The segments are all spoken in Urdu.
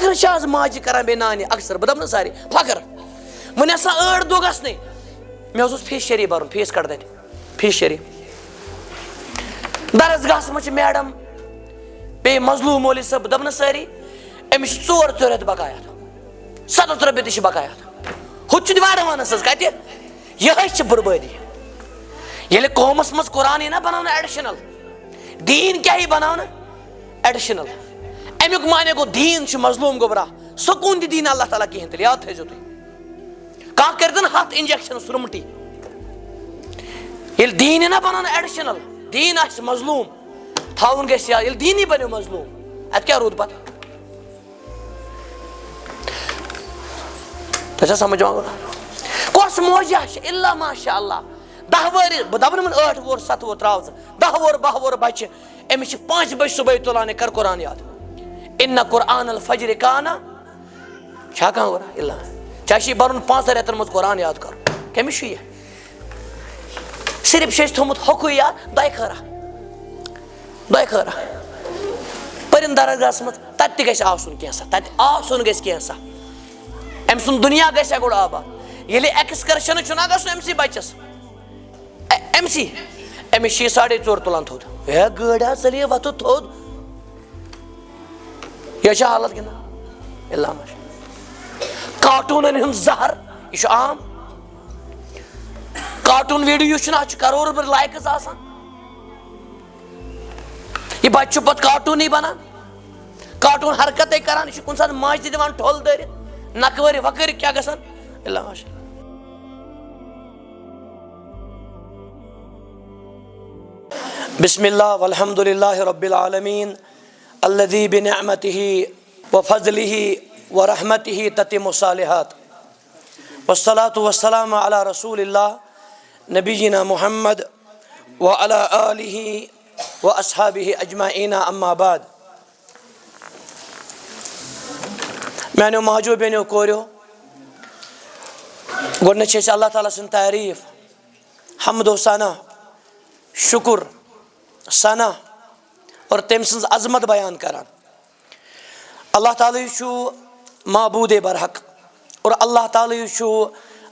فخر آز ماجہ کران بے نانہ اکثر بہ دپ ساری فخر ون ہسا 8 دۄہ گژھنٕے مےٚ حظ اوس فیس شریٖف بھرُن فیس کڑ تتہِ فیس شریٖف درسگاہس منٛز چھِ میڈم بیٚیہِ مظلوٗم مولوی صٲب بہ دپ ساری أمِس چھِ 4 رٮ۪تھ بقایات 7 رۄپیہِ تہِ چھِ بقایات ہُتہِ چھُ دِوان ایڈوانس حظ کتہِ یِہے چھِ بربٲدی ییٚلہِ قومس منٛز قرآن یی نا بناونہٕ ایڈِشنل دیٖن کیاہ یی بناونہٕ ایڈِشنل امیُک معنی گوٚو دیٖن چھُ مظلوٗم گوٚبرا سکوٗن تہِ دی نہٕ اللہ تعالیٰ کِہینۍ تیٚلہِ یاد تھٲیزیو تُہۍ کانٛہہ کٔرۍتن 100 انجکشن سُرمٹی ییٚلہِ دیٖن یی نا بناونہٕ ایڈِشنل دیٖن آسہِ مظلوٗم تھاوُن گژھِ یاد ییٚلہِ دیٖنٕے بنیو مظلوٗم اتہِ کیاہ روٗد پتہٕ تۄہہِ چھا سمجھ یِوان کۄس موجہ چھِ الا ماشاء اللہ 10 وٕہٕرۍ بہٕ دپہٕ نہٕ یِمن 8 وُہُر 7 وُہُر تراو ژٕ 10 وُہُر 12 وُہُر بچہِ أمِس چھِ 5 بجہِ صبحٲے تُلان ہے کر قرآن یاد اِنَّ قرآنَ الفجرِ کانَ چھا کانٛہہ ورا الا ژےٚ چھُے برُن 5 رٮ۪تن منٛز قرآن یاد کرُن کٔمِس چھُ یہِ صرف چھُ اَسہِ تھوٚمُت ہوٚکھُے یاد دۄیہِ خٲرا پٔرِن درسگاہس منٛز تتہِ تہِ گژھِ آسُن کینٛژھا تتہِ آسُن گژھِ کینٛژھا أمۍ سُنٛد دُنیا گژھِ ہا گۄڈٕ آباد ییٚلہِ ایٚکٕسکرشن چھُنہ گژھُن أمسٕے بچس أمِس چھِ یہِ 4.5 تُلان تھوٚد ہے گٲڑۍ حظ ژٔلۍ یہِ وۄتھُن تھوٚد یہِ چھا حالت گِنٛدان اللہ کارٹوٗنن ہُنٛد زہر یہِ چھُ عام کارٹوٗن ویٖڈیو یُس چھُنہ اتھ چھُ کرور بٔرۍ لایکٕس آسان یہِ بچہِ چھُ پتہٕ کارٹوٗنٕے بنان کارٹوٗن حرکتے کران یہِ چھُ کُنہِ ساتہٕ ماجہِ تہِ دِوان ٹھوٚل دٲرِتھ نکہٕ وکٲرِ کیاہ گژھان اللہ ماشاء بسم اللہ والحمد للہ رب العالمین الذی بنعمتہ وفضلہ ورحمتہ تتم الصالحات والصلاة والسلام علی رسول اللہ نبینا محمد وعلی آلہ واصحابہ اجمعین اما بعد میانیو ماجو بیٚنیو کوریو گۄڈٕنیتھ چھِ أسۍ اللہ تعالیٰ سٕنٛز تعریٖف حمد و ثنا شُکُر ثنا اور تٔمۍ سٕنٛز عظمت بیان کران اللہ تعالیٰ چھُ معبوٗدے برحق اور اللہ تعالیٰ چھُ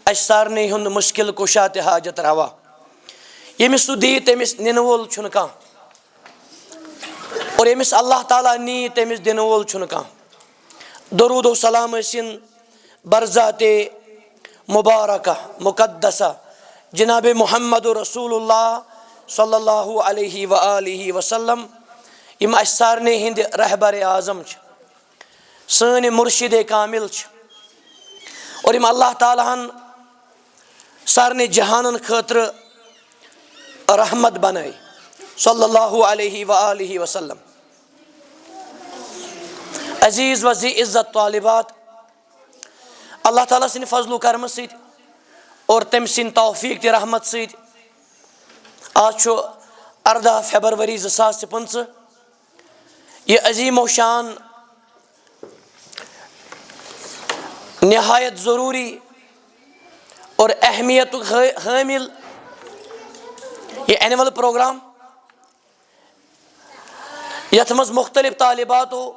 اَسہِ سارنٕے ہُنٛد مُشکِل کُشا تہِ حاجت روا ییٚمِس سُہ دی تٔمِس نِنہٕ وول چھُنہٕ کانٛہہ اور ییٚمِس اللہ تعالیٰ نی تٔمِس دِنہٕ وول چھُنہٕ کانٛہہ درود و سلام ٲسِن برذاتِ مبارکہ مقدسہ جناب محمد رسول اللہ صلی اللہ علیہ وآلہ وسلم یِم اَسہِ سارنٕے ہِنٛدِ رہبرِ اعظم چھِ سٲنۍ مُرشِدے کامل چھِ اور یِم اللہ تعالیٰ ہن سارنٕے جہانن خٲطرٕ رحمت بنٲے صلی اللہ علیہ وآلہ وسلم عزیز وزی عزت طالبات اللہ تعالیٰ سٕنٛدِ فضل و کرمہٕ سۭتۍ اور تٔمۍ سٕنٛدِ توفیٖق تہِ رحمت سۭتۍ آز چھُ 18 فیبرؤری 2025 یہ عظیم و شان نہایت ضروری اور اہمیت حامل یہ اینول پروگرام یتھ منٛز مختلف طالباتو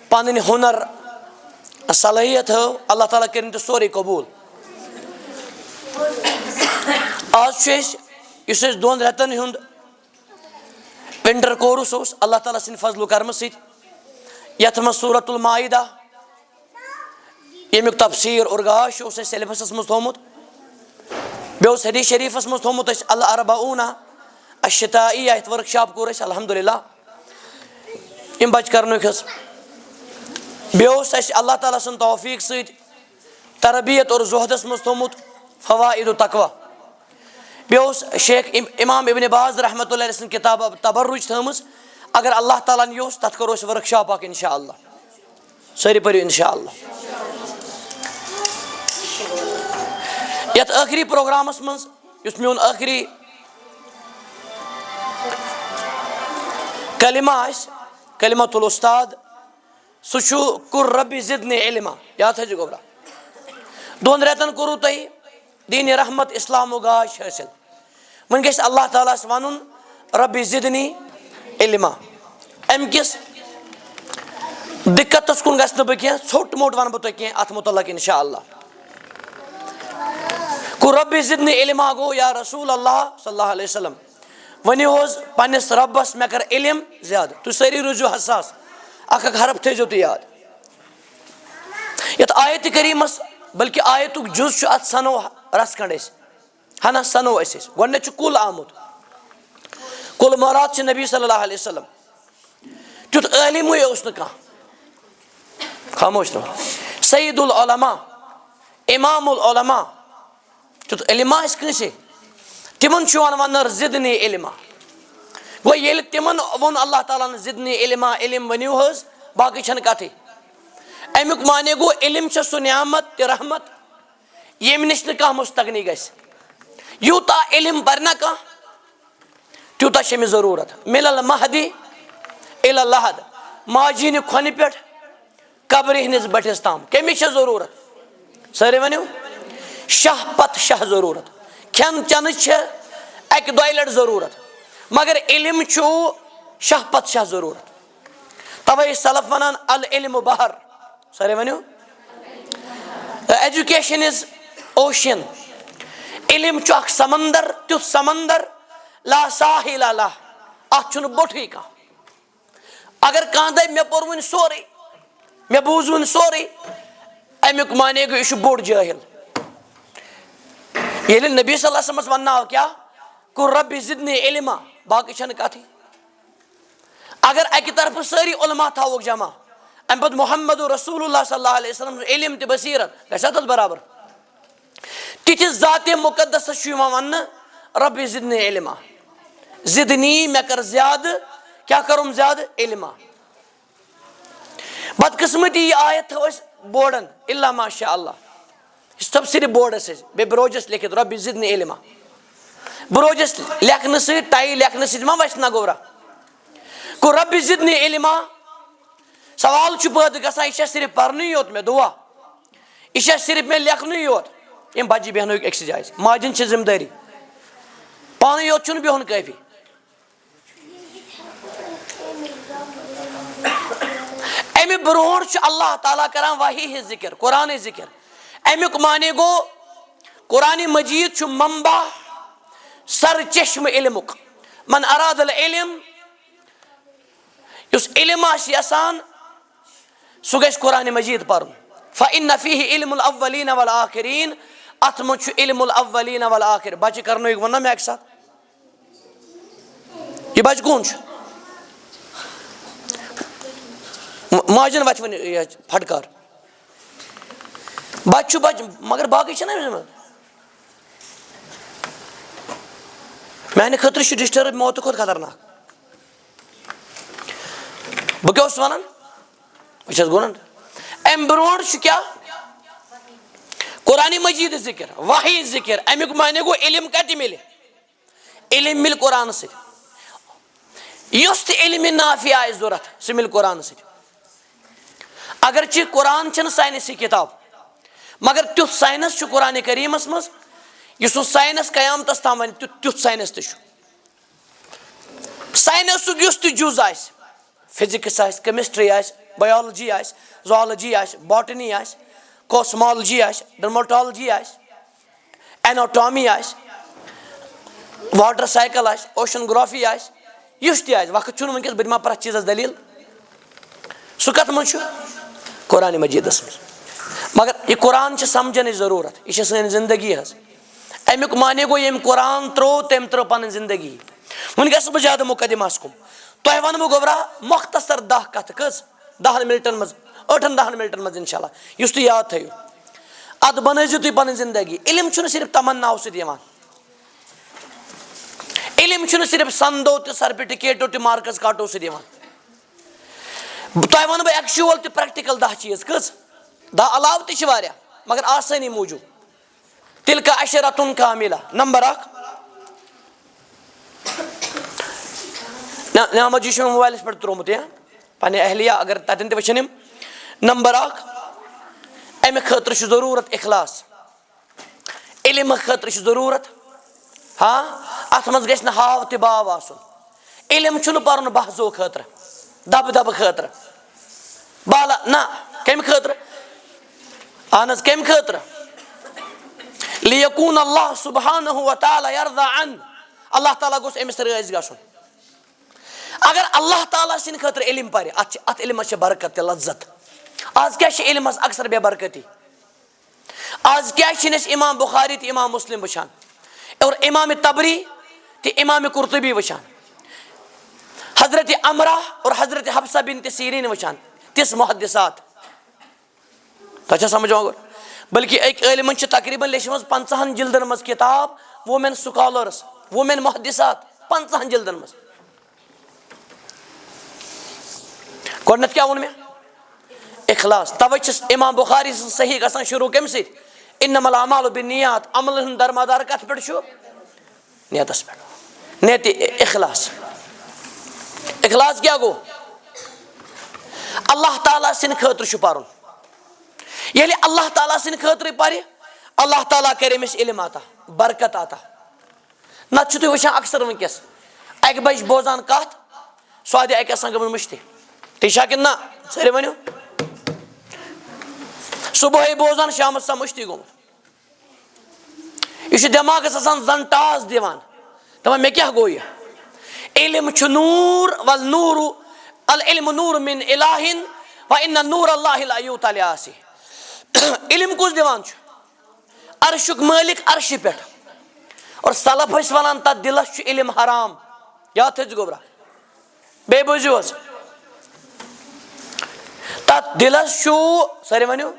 پنٕنۍ ہُنر صلٲحیت ہٲو اللہ تعالیٰ کٔرِنۍ تہِ سورُے قبوٗل آز چھُ أسۍ یُس أسۍ 2 رٮ۪تن ہُنٛد ونٹر کورس اوس اللہ تعالیٰ سٕنٛدِ فضل و کرمہٕ سۭتۍ یتھ منٛز سورۃ المائدہ ییٚمیُک تفسیٖر اور گاش اوس اَسہِ سیلبسس منٛز تھوٚمُت بیٚیہِ اوس حدیٖث شریٖفس منٛز تھوٚمُت اَسہِ الاربعونا الشتائیہ یتھ ؤرٕک شاپ کوٚر اَسہِ الحمدللہ یِم بچہِ کرنٲوِکھ حظ بیٚیہِ اوس اَسہِ اللہ تعالیٰ سٕنٛدِ توفیٖق سۭتۍ تربیت اور زُہدس منٛز تھوٚمُت فوائد و تقویٰ بیٚیہِ اوس شیخ امام ابن باز رحمتہ اللہ علیہ سٕنٛز کِتاب تبرج تھٲومٕژ اگر اللہ تعالیٰ ہن یوٚژھ تتھ کرو أسۍ ؤرٕک شاپ اکھ انشاء اللہ سٲری پٔرِو انشاء اللہ یتھ ٲخری پروگرامس منٛز یُس میون ٲخری کلمہ آسہِ کلمۃ الاستاد سُہ چھُ قُل ربِ زدنی علما یاد تھٲیزِ گوبرا 2 رٮ۪تن کوٚروٕ تۄہہِ دیٖنِ رحمت اسلام و گاش حٲصِل وۄنۍ گژھِ اللہ تعالیٰ ہس ونُن ربِ زدنی علما امہِ کِس دقتس کن گژھِ نہٕ بہٕ کینٛہہ ژھوٚٹ موٚٹ وَنہٕ بہٕ تۄہہِ کینٛہہ اَتھ مُتعلق اِنشاء اللہ. کو رۄبِ زِدنی علما گوٚو یا رسول اللہ صلی اللہ علیہ وسلم ؤنِو حظ پنٛنِس رۄبس مےٚ کر علم زیادٕ. تُہۍ سٲری روٗزِو حساس، اکھ اکھ حرف تھٲیزیو تُہۍ یاد. یتھ آیتہِ کریٖمس بلکہِ آیتُک جُز چھُ اتھ سنو رس کھنٛڈ أسۍ ہنا سنو أسۍ گۄڈٕنیتھ چھُ کُل آمُت. کُل مُراد چھِ نبی صلی اللہ علیہ وسلم. تیُتھ عٲلمٕے اوس نہٕ کانٛہہ. خاموش رہو. سعید العلما امام العلما تیُتھ علم ما آسہِ کٲنٛسے تِمن چھُ یِوان وننہٕ زِدنی علما. گوٚو ییٚلہِ تِمن ووٚن اللہ تعالیٰ ہن زِدنی علما علم ؤنِو حظ باقٕے چھنہٕ کتھٕے. امیُک معنے گوٚو علم چھِ سُہ نعمت تہِ رحمت ییٚمہِ نِش نہٕ کانٛہہ مستغنی گژھِ. یوٗتاہ علم پرِ نا کانٛہہ تیوٗتاہ چھِ أمِس ضروٗرت. مِل المہدی اِلى اللحد ماجہِ ہِنٛدِ کھۄنہِ پٮ۪ٹھ قبرِ ہِنٛدِس بٔٹھِس تام کٔمِس چھِ ضروٗرت؟ سٲری ؤنِو شاہ پتہٕ شاہ ضروٗرت. کھٮ۪ن چٮ۪نٕچ چھِ اکہِ دۄیہِ لٹہِ ضروٗرت مگر علم چھُ شاہ پتہٕ شاہ ضروٗرت. توے سلف ونان العلم بحر. سٲری ؤنِو ایجوکیشن از اوشن. علم چھُ اکھ سمندر تیُتھ سمندر لا ساحل لہ اتھ چھُنہٕ بوٚٹھٕے کانٛہہ. اگر کانٛہہ دپہِ مےٚ پوٚر وُنہِ سورُے مےٚ بوٗز وُنہِ سورُے امیُک معنے گوٚو یہِ چھُ بوٚڑ جٲہل. ییٚلہِ نبی صلی اللہ علیہ وسلمس وننہٕ کیٛاہ قُل ربِ زِدنی علما باقٕے چھنہٕ کتھٕے. اگر اکہِ طرفہٕ سٲری علما تھاووکھ جمع امہِ پتہٕ محمد رسول اللہ صلی اللہ علیہ وسلم علم تہِ بصیرت گژھِ تتھ برابر. تِتھِس ذاتِ مُقدسس چھُ یِوان وننہٕ ربِ زِدنی علما. زِدنی مےٚ کر زیادٕ کیٛاہ کرُم زیادٕ علما. بدقسمتی یہِ آیت تھٲو أسۍ بورڈن الا ماشاء اللہ یہِ چھِ تھٲو صرف بورڈس أسۍ بیٚیہِ بروجس لیکھِتھ ربِ زِدنی علما. بروجس لیکھنہٕ سۭتۍ ٹاے لیکھنہٕ سۭتۍ ما وسہِ نگورا. گوٚو ربِ زِدنی علما. سوال چھُ پٲدٕ گژھان یہِ چھا صرف پرنُے یوت مےٚ دُعا یہِ چھا صرف مےٚ لیکھنُے یوت. یِم بچہِ بیٚہنٲوِکھ أکسٕے جایہِ ماجٮ۪ن چھِ ذمہٕ دٲری پانے یوت چھُنہٕ بِہُن کٲفی. امہِ برونٛٹھ چھُ اللہ تعالیٰ کران وحی ہِنٛز ذِکر قرآنٕچ ذِکر. امیُک معنے گوٚو قرآنِ مجیٖد چھُ منبع سر چشمہٕ علمُک. من اراد العلم یُس علم آسہِ یژھان سُہ گژھِ قرآنِ مجیٖد پرُن. فإن فیہ علم الاولین والآخرین اتھ منٛز چھُ علم الاولین والآخر. بچہِ کرنٲیِکھ ووٚن نا مےٚ اکہِ ساتہٕ یہِ بچہِ کُن چھُ ماجٮ۪ن وتھِ وۄنۍ پھٹکار. بچہِ چھُ بچہِ مگر باقٕے چھِنہ أمِس منٛز. میانہِ خٲطرٕ چھُ ڈسٹرب موتہٕ کھۄتہٕ خطرناک. بہٕ کیٛاہ اوسُس ونان بہٕ چھس گوٚو نا امہِ برونٛٹھ چھُ کیٛاہ قرآنِ مجیٖد ذِکر وحی ذِکر. امیُک معنے گوٚو علم کتہِ مِلہِ علم مِلہِ قرآنہٕ سۭتۍ. یُس تہِ علمِ نافع آسہِ ضوٚرتھ سُہ مِلہِ قرآنہٕ سۭتۍ. اگرچہِ قرآن چھنہٕ ساینسی کِتاب مگر تیُتھ ساینس چھُ قرآنِ کریٖمس منٛز یُس نہٕ ساینس قیامتس تام ونہِ تیُتھ ساینس تہِ چھُ. ساینسُک یُس تہِ جُز آسہِ فزکس آسہِ کیمسٹری آسہِ بایولجی آسہِ زالجی آسہِ باٹنی آسہِ کوسمالجی آسہِ ڈرماٹالجی آسہِ ایناٹامی آسہِ واٹر سایکل آسہِ اوشنگرافی آسہِ یُس تہِ آسہِ وقت چھُنہٕ ؤنکیٚس بہٕ دِمہٕ ہا پرٮ۪تھ چیٖزس دٔلیٖل. سُہ کتھ منٛز چھُ قرآنِ مجیٖدس منٛز. مگر یہِ قرآن چھِ سمجھنٕچ ضروٗرت یہِ چھِ سٲنۍ زندگی حظ. امیُک معنے گوٚو ییٚمۍ قرآن ترٛوو تٔمۍ ترٛٲو پنٕنۍ زندگی. وۄنۍ گژھٕ بہٕ زیادٕ مُقدمس کُن. تۄہہِ ونہٕ بہٕ گوٚبرا مۄختصر 10 کتھٕ کٔژ 10 منٹن منٛز 8-10 منٹن منٛز انشاء اللہ یُس تُہۍ یاد تھٲیِو. اتھ بنٲیزیو تُہۍ پنٕنۍ زندگی. علم چھُنہٕ صرف تمناہو سۭتۍ یِوان. علم چھُنہٕ صرف سندو تہِ سرٹِفکیٹو تہِ مارکس کاٹو سۭتۍ یِوان. تۄہہِ ونہٕ بہٕ ایکچُول تہِ پریکٹِکل 10 چیٖز کٔژ 10 علاوٕ تہِ چھِ واریاہ مگر آسٲنی موٗجوٗب. تِلکا عشرتُن کاملہ. نمبر 1 نعمت جی چھُ مےٚ موبایلس پٮ۪ٹھ ترٛوومُت پننہِ اہلیہ اگر تتٮ۪ن تہِ وٕچھن یِم. نمبر 1 امہِ خٲطرٕ چھُ ضروٗرت اخلاص. علمہٕ خٲطرٕ چھُ ضروٗرت اتھ منٛز گژھِ نہٕ ہاو تہِ باو آسُن. علم چھُنہٕ پرُن بحثو خٲطرٕ دبہٕ دبہٕ خٲطرٕ. بالا نا کم خاطر اہن حظ کم خاطر لیکون اللہ سبحانہ و تعالی یرضى عن اللہ تعالیٰ گوٚژھ أمِس رٲضۍ گژھُن اگر اللہ تعالیٰ سٕنٛدِ خٲطرٕ علم پرِ اتھ علمس چھِ برکت تہِ لذت آز کیٛاہ چھِ علمس اکثر بے برکتی آز کیٛازِ چھِنہٕ أسۍ امام بخاری تہٕ امام مسلم وٕچھان اور امام تبری تہٕ امام قرطبی وٕچھان حضرت عمرہ اور حضرت حفصہ بنت سیرین وٕچھان تِژھ محدثات تۄہہِ چھا سمجھ یِوان بلکہ أکۍ عٲلمن چھِ تقریٖباً لیچھمٕژ 50 جلدن منٛز کِتاب وومین سکالٲرٕس وومین محدثات 50 جلدن منٛز گۄڈنیٚتھ کیٛاہ ووٚن مےٚ اخلاص توے چھُ امام بخاری سٕنٛز صحیح گژھان شروع کمہِ سۭتۍ انما الاعمال بالنیات عملن ہُنٛد درمدار کتھ پٮ۪ٹھ چھُ نیتس پٮ۪ٹھ نیتہِ اخلاص اخلاص کیٛاہ گوٚو اللہ تعالیٰ سٕنٛدِ خٲطرٕ چھُ پرُن ییٚلہِ اللہ تعالیٰ سٕنٛدِ خٲطرٕ پرِ اللہ تعالیٰ کرِ أمِس علم عطا برکت عطا نتہٕ چھِو تُہۍ وٕچھان اکثر وٕنکیٚس اکہِ بجہِ بوزان کتھ سۄ آدِ اکہِ آسان گٔمٕژ مٔشتٕے تی چھا کِنہٕ نہ سٲری ؤنِو صبحٲے بوزان شامس آسان مٔشتٕے گوٚمُت یہِ چھُ دٮ۪ماغس آسان زن ٹاس دِوان دپان مےٚ کیٛاہ گوٚو یہِ علم چھُ نوٗر والنوٗر العلم نوٗر من الٰہٍ وان نوٗر اللہ لا یوٗتاہ لِآسہِ علم کُس دِوان چھُ عرشُک مٲلِک عرشہِ پٮ۪ٹھ اور سلف ٲسۍ ونان تتھ دِلس چھُ علم حرام یاد تھٲیزِ گوٚبرا بیٚیہِ بوٗزِو حظ تتھ دِلس چھُ سٲری ؤنِو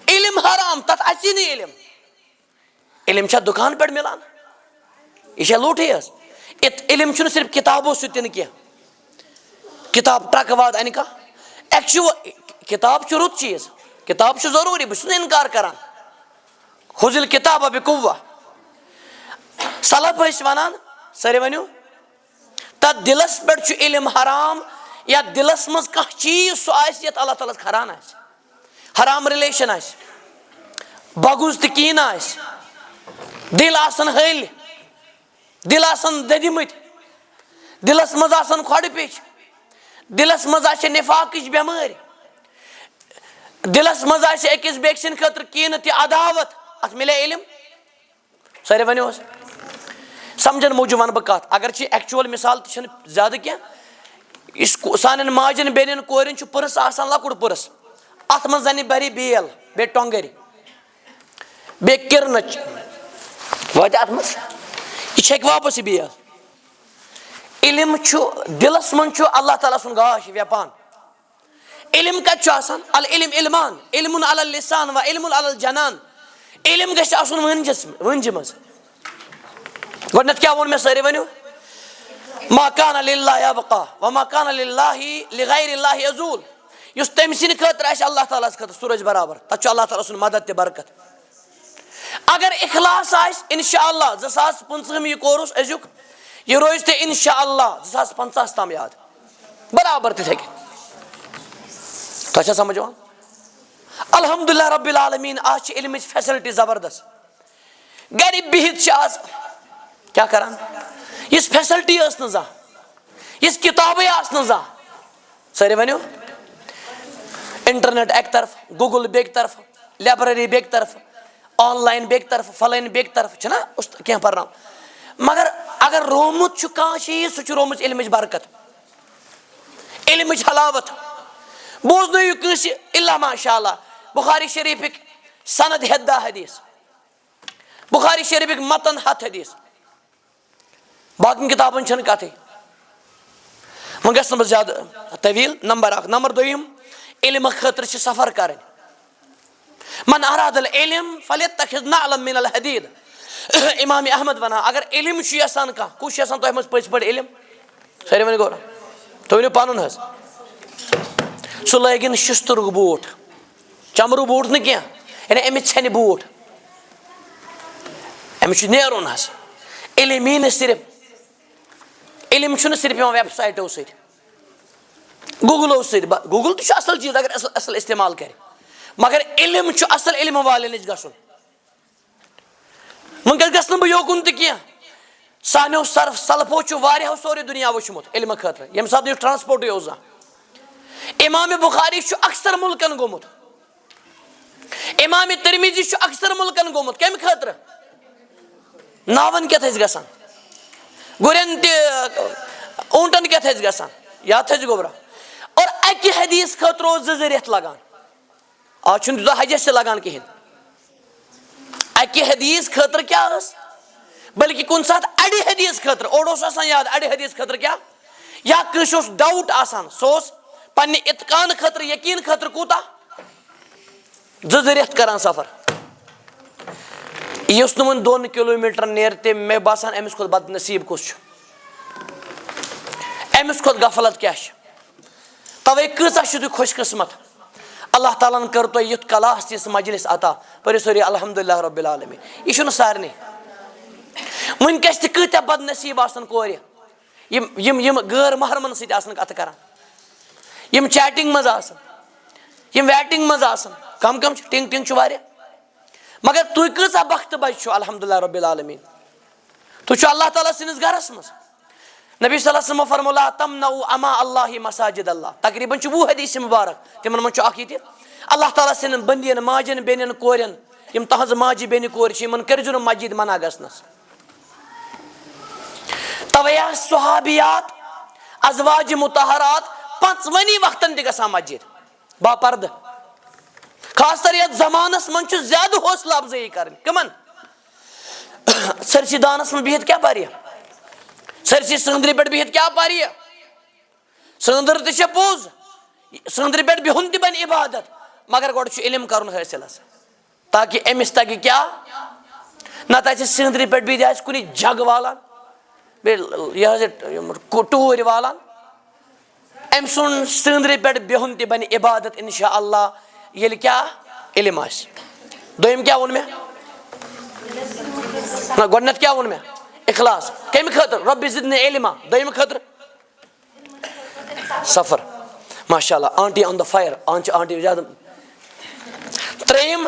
علم حرام تتھ اژی نہٕ علم علم چھا دُکان پٮ۪ٹھ مِلان یہِ چھا لوٗٹھٕے حظ علم چھُنہٕ صرف کِتابو سۭتۍ تہِ نہٕ کینٛہہ کِتاب ٹرکہٕ واد انہِ کانٛہہ کِتاب چھُ رُت چیٖز کِتاب چھُ ضروٗری بہٕ چھُس نہٕ انکار کران خُذِ الکِتاب بِقُوَّہ سلف ٲسۍ ونان سٲری ؤنِو تتھ دِلس پٮ۪ٹھ چھُ علم حرام یتھ دِلس منٛز کانٛہہ چیٖز سُہ آسہِ یتھ اللہ تعالیٰ ہس کھران آسہِ حرام رِلیشن آسہِ بغُض تہٕ کیٖنہٕ آسہِ دِل آسن ۂلۍ دِل آسن دٔدمٕتۍ دِلس منٛز آسن کھۄڈٕ پیٚچ دِلس منٛز آسہِ نِفاقٕچ بٮ۪مٲرۍ دِلس منٛز آسہِ أکِس بیٚکہِ سٕنٛدِ خٲطرٕ کیٖنہٕ تہِ عداوت اتھ مِلے علم سٲری ؤنِو حظ سمجھن موٗجوٗب ونہٕ بہٕ کتھ اگر چھِ ایکچُول مثال تہِ چھنہٕ زیادٕ کینٛہہ یُس سانٮ۪ن ماجٮ۪ن بیٚنٮ۪ن کورٮ۪ن چھُ پٔرٕس آسان لۄکُٹ پٔرٕس اتھ منٛز زنہِ برِ بیل بیٚیہِ ٹۄنٛگرِ بیٚیہِ کِرنٕچ واتہِ اتھ منٛز یہِ چھکہِ واپس یہِ بیل علم چھُ دِلس منٛز چھُ اللہ تعالیٰ سُنٛد گاش ویپان علم کتہِ چھُ آسان العلم علمان علمُن علی اللسان و علمُن علی الجنان علم گژھِ آسُن وٲنجہِ منٛز گۄڈنیٚتھ کیٛاہ ووٚن مےٚ سٲری ؤنِو ما کان للہ یبقى وما کان للہ لغیر اللہ یزول یُس تٔمۍ سٕنٛدِ خٲطرٕ آسہِ اللہ تعالیٰ ہس خٲطرٕ سُہ روزِ برابر تتھ چھُ اللہ تعالیٰ سُنٛد مدد تہِ برکت اگر اخلاص آسہِ انشاء اللہ 2025 یہِ کورُس أزیُک یہِ روزِ تہِ انشاء اللہ 2050 تام یاد برابر تِتھے کٔنۍ تۄہہِ چھا سمجھ یِوان الحمدُاللہ رب العالمیٖن آز چھِ علمٕچ فیسلٹی زبردست گرِ بِہِتھ چھِ آز کیٛاہ کران یِژھ فیسلٹی ٲس نہٕ زانٛہہ یِژھ کِتابٕے آسہٕ نہٕ زانٛہہ سٲری ؤنِو انٹرنیٹ اکہِ طرفہٕ گوٗگل بیٚکہِ طرفہٕ لیبرری بیٚکہِ طرفہٕ آن لاین بیٚکہِ طرفہٕ فلٲنۍ بیٚکہِ طرفہٕ چھِنہ کینٛہہ پرناوان مگر اگر رومُت چھُ کانٛہہ چیٖز سُہ چھُ رومٕژ علمٕچ برکت علمٕچ حلاوت بوزنٲیِو کٲنٛسہِ الا ماشاء اللہ بخاری شریٖفٕکۍ سند ہیٚتھ 10 حدیٖث بخاری شریٖفٕکۍ متن 100 حدیٖث باقین کِتابن چھنہٕ کتھٕے وۄنۍ گژھِ نہٕ بہٕ زیادٕ طویٖل نمبر 1 نمبر 2 علمہٕ خٲطرٕ چھِ سفر کرٕنۍ من اراد العلم فلیتخذ نعلا من الحدید امام احمد ونان اگر علم چھُ یژھان کانٛہہ کُس چھُ یژھان تۄہہِ منٛز پٔزۍ پٲٹھۍ علم سٲری ؤنِو گوٚو تُہۍ ؤنِو پنُن حظ سُہ لٲگِن شِستُرُک بوٗٹھ چمرو بوٗٹھ نہٕ کینٛہہ یعنی أمِس ژھٮ۪نہِ بوٗٹھ أمِس چھُ نیرُن حظ علم یی نہٕ صرف علم چھُنہٕ صرف یِوان ویب سایٹو سۭتۍ گوٗگلو سۭتۍ گوٗگل تہِ چھُ اصل چیٖز اگر اصل استعمال کرِ مگر علم چھُ اصل علم والٮ۪ن نِش گژھُن وٕنکیٚس گژھٕ نہٕ بہٕ یوکُن تہِ کینٛہہ سانیو سلفو چھُ واریاہو سورُے دُنیا وٕچھمُت علمہٕ خٲطرٕ ییٚمہِ ساتہٕ نہٕ یہِ ٹرانسپوٹٕے اوس زانٛہہ امام بخاری چھُ اکثر ملکن گوٚمُت, امام ترمیزی چھُ اکثر ملکن گوٚمُت, کمہِ خٲطرٕ؟ ناون کیٛاہ تھٔسۍ گژھان, گُرٮ۪ن تہِ اوٗنٹن کیٛاہ تھٔسۍ گژھان, یا تھٔسۍ گوٚبرا, اور اکہِ حدیث خٲطرٕ اوس 2 رٮ۪تھ لگان, آز چھُنہٕ تیوٗتاہ حجس تہِ لگان کِہینۍ. اکہِ حدیث خٲطرٕ کیٛاہ ٲس, بلکہِ کُنہِ ساتہٕ اَڑِ حدیث خٲطرٕ, اوٚڑ اوس آسان یاد اَڑِ حدیث خٲطرٕ کیٛاہ, یا کٲنٛسہِ اوس ڈاوُٹ آسان, سُہ اوس پننہِ اِتقان خٲطرٕ, یقیٖن خٲطرٕ کوٗتاہ 2 رٮ۪تھ کران سفر. یُس نہٕ وۄنۍ 2 کِلوٗمیٖٹرن نیرِ تہِ, مےٚ باسان أمِس کھۄتہٕ بد نصیٖب کُس چھُ, أمِس کھۄتہٕ غفلت کیٛاہ چھِ. توے کۭژاہ چھِو تُہۍ خۄش قٕسمت, اللہ تعالیٰ ہن کٔر تۄہہِ یُتھ کلاس یِژھ مجلس عطا, پٔرِو سٲری الحمدُاللہ رۄبِ العالمیٖن. یہِ چھُنہٕ سارنٕے, وٕنکیٚس تہِ کۭتیاہ بد نصیٖب آسن کورِ یِم غٲر محرمن سۭتۍ آسن کتھٕ کران, یِم چیٹنگ منٛز آسن, یِم ویٹنگ منٛز آسن, کم کم چھِ, ٹنگ ٹنگ چھُ واریاہ, مگر تُہۍ کۭژاہ بختہٕ بچہِ چھِو الحمدُاللہ رۄبِ العالمیٖن. تُہۍ چھِو اللہ تعالیٰ سٕنٛدِس گرس منٛز. نبی صلی اللہ علیہ وسلم فرمو لا تمنعوا اما اللہ مساجد اللہ, تقریٖباً چھِ 20 حدیث مبارک, تِمن منٛز چھُ اکھ یہِ تہِ, اللہ تعالیٰ سٕنٛدٮ۪ن بٔنٛدین ماجٮ۪ن بیٚنٮ۪ن کورٮ۪ن, یِم تہنٛزٕ ماجہِ بیٚنہِ کورِ چھِ, یِمن کٔرۍزیٚو نہٕ مسجد منع گژھنس. توے آسہٕ صحابیات ازواج مطہرات 5 وقتن تہِ گژھان مسجد باپردٕ, خاص کر یتھ زمانس منٛز چھُ زیادٕ حوصلہٕ افضٲیی کرٕنۍ. کٕمن؟ سٲرسٕے دانس منٛز بِہِتھ کیٛاہ پرِ, سٲرسٕے سٲنٛدرِ پٮ۪ٹھ بِہِتھ کیٛاہ پرِ, سٲنٛدٕر تہِ چھےٚ پوٚز, سٲنٛدرِ پٮ۪ٹھ بِہُن تہِ بنہِ عبادت, مگر گۄڈٕ چھُ علم کرُن حٲصِل حظ, تاکہِ أمِس تگہِ کیٛاہ, نتہٕ آسہِ سٲنٛدرِ پٮ۪ٹھ بِہِتھ آسہِ کُنہِ جگ والان, بیٚیہِ یہِ حظ یہِ ٹوٗرۍ والان, أمۍ سُنٛد سٲنٛدرِ پٮ۪ٹھ بِہُن تہِ بنہِ عبادت انشاء اللہ, ییٚلہِ کیٛاہ علم آسہِ. دوٚیِم کیٛاہ ووٚن مےٚ, نہ گۄڈٕنیتھ کیٛاہ ووٚن مےٚ, اخلاص. کمہِ خٲطرٕ؟ رۄبِ زِدنی علما. دوٚیِمہِ خٲطرٕ سفر. ماشاء اللہ, آنٹی آن دا فایر, آنٹی زیادٕ. ترٛیٚیِم,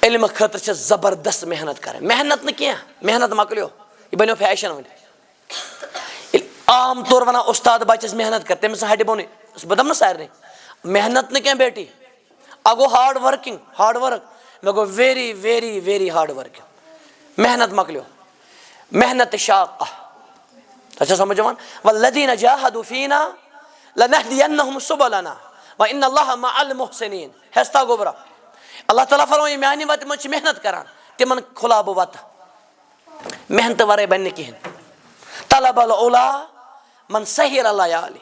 علمہٕ خٲطرٕ چھِ زبردست محنت کرٕنۍ, محنت نہٕ کینٛہہ, محنت مۄکلیو, یہِ بنیو فیشن وۄنۍ. عام طور ونان اُستاد بچس محنت کر, تٔمِس ہٹہِ بۄنٕے, بہٕ دپہٕ نہٕ سارنٕے, محنت نہٕ کینٛہہ بیٹی, اکھ گوٚو ہاڈ ؤرکِنگ, ہاڈ ؤرک, مےٚ گوٚو very very very hard working, محنت مۄکلیو, محنت شاقہ. تۄہہِ چھا سمجھ یِوان؟ والذین جاہدوا فینا لنہدینہم سبلنا وان اللہ مع المحسنین. ہیٚس گوبرا, اللہ تعالیٰ فرمایہِ میانہِ وتہِ منٛز چھِ محنت کران, تِمن کھُلاو بہٕ وتہٕ, محنتہٕ ورٲے بنہِ نہٕ کِہینۍ. طلب العلا من سہر الليالي,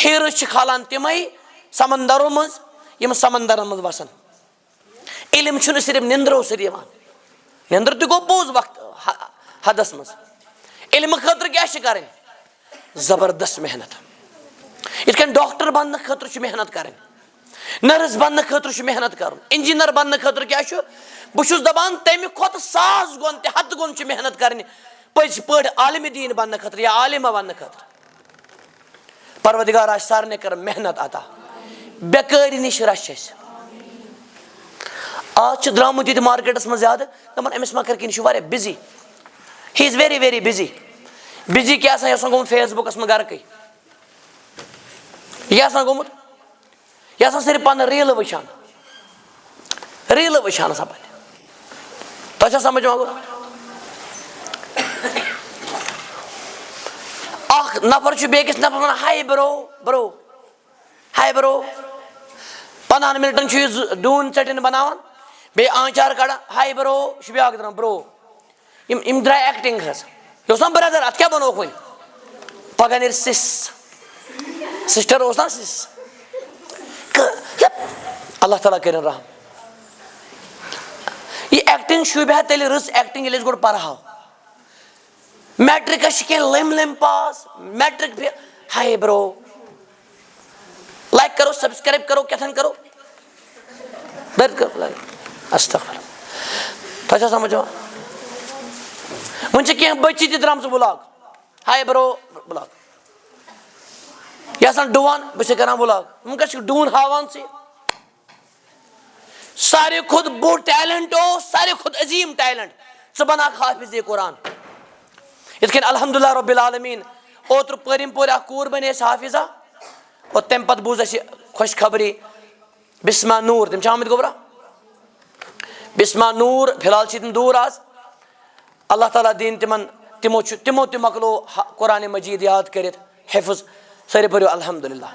ہیرٕ چھِ کھالان تِمے سمندرو منٛز یِم سمندرن منٛز وسان. علم چھُنہٕ صرف نِندرو سۭتۍ یِوان, نِندٕر تہِ گوٚو پوٚز وقت حدس منٛز. علمہٕ خٲطرٕ کیٛاہ چھِ کرٕنۍ؟ زبردست محنت. یِتھ کٔنۍ ڈاکٹر بننہٕ خٲطرٕ چھِ محنت کرٕنۍ, نرس بننہٕ خٲطرٕ چھُ محنت کرُن, انجیٖنر بننہٕ خٲطرٕ کیٛاہ چھُ, بہٕ چھُس دپان تمہِ کھۄتہٕ 1000 گۄن تہِ 100 گۄن چھِ محنت کرٕنۍ پٔزۍ پٲٹھۍ عالمِ دیٖن بننہٕ خٲطرٕ یا عالمہ بننہٕ خٲطرٕ. پروردگار آسہِ سارنٕے کٔر محنت عطا, بےٚکٲری نِش رچھِ اَسہِ. آز چھُ درٛامُت ییٚتہِ مارکیٹس منٛز زیادٕ, دپان أمِس ما کر کِہیٖنۍ, یہِ چھُ واریاہ busy, he is very very busy. Busy کیٛاہ آسان, یہِ آسان گوٚمُت فیس بُکس منٛز گرکٕے, یہِ آسان گوٚمُت, یہِ آسان صرف پنٕنۍ ریٖلہٕ وٕچھان, ریٖلہٕ وٕچھان آسان پننہِ. تۄہہِ چھا سمجھ یِوان؟ اکھ نفر چھُ بیٚکِس نفرس ونان ہاے برو, ہاے برو, 15 منٹن چھُ یہِ ڈوٗنۍ ژٹِنۍ بناوان, بیٚیہِ آنچار کڑان, ہاے برو, یہِ چھُ بیاکھ دپان برو. یِم درٛاے ایکٹنگ حظ, یہِ اوس نا برٛدر, اتھ کیٛاہ بنووُکھ وۄنۍ, پگاہ نیرِ سِس, سسٹر اوس نا سِس. اللہ تعالیٰ کٔرِنۍ رحم. یہِ ایکٹنگ شوٗبہِ ہا تیٚلہِ رٕژ ایکٹنگ ییٚلہِ أسۍ گۄڈٕ پرہاو. میٹرکس چھِ کینٛہہ لٔمۍ پاس, میٹرک ہاے برو, لایک کرو, سبسکرایب کرو, کیٛاہ کرو, استغفر. تۄہہِ چھا سمجھ یِوان؟ وۄنۍ چھِ کینٛہہ بچی تہِ درٛامژٕ بُلاگ, ہاے برو بُلاگ, یہِ آسان ڈُوان, بہٕ چھُس کران بُلاگ, وٕنکیٚس چھُ ڈوٗن ہاوان ژٕ. ساروی کھۄتہٕ بوٚڑ ٹیلنٹ اوس, ساروی کھۄتہٕ عظیٖم ٹیلنٹ, ژٕ بناکھ حافظ قرآن. یِتھ کٔنۍ الحمدُاللہ رۄبِ العالمیٖن, اوترٕ پٲرِم پورِ اکھ کوٗر بنے اَسہِ حافظہ, اور تم پتہ بوز اَسہِ خوش خبری بسما نور تم چھِ آمٕتۍ گوٚبرا بسما نور فی الحال چھِ تِم دوٗر آز اللہ تعالیٰ دِنۍ تِمن تِمو تہِ مۄکلو قرآنِ مجیٖد یاد کٔرِتھ حفظ سٲری پٔرِو الحمدُاللہ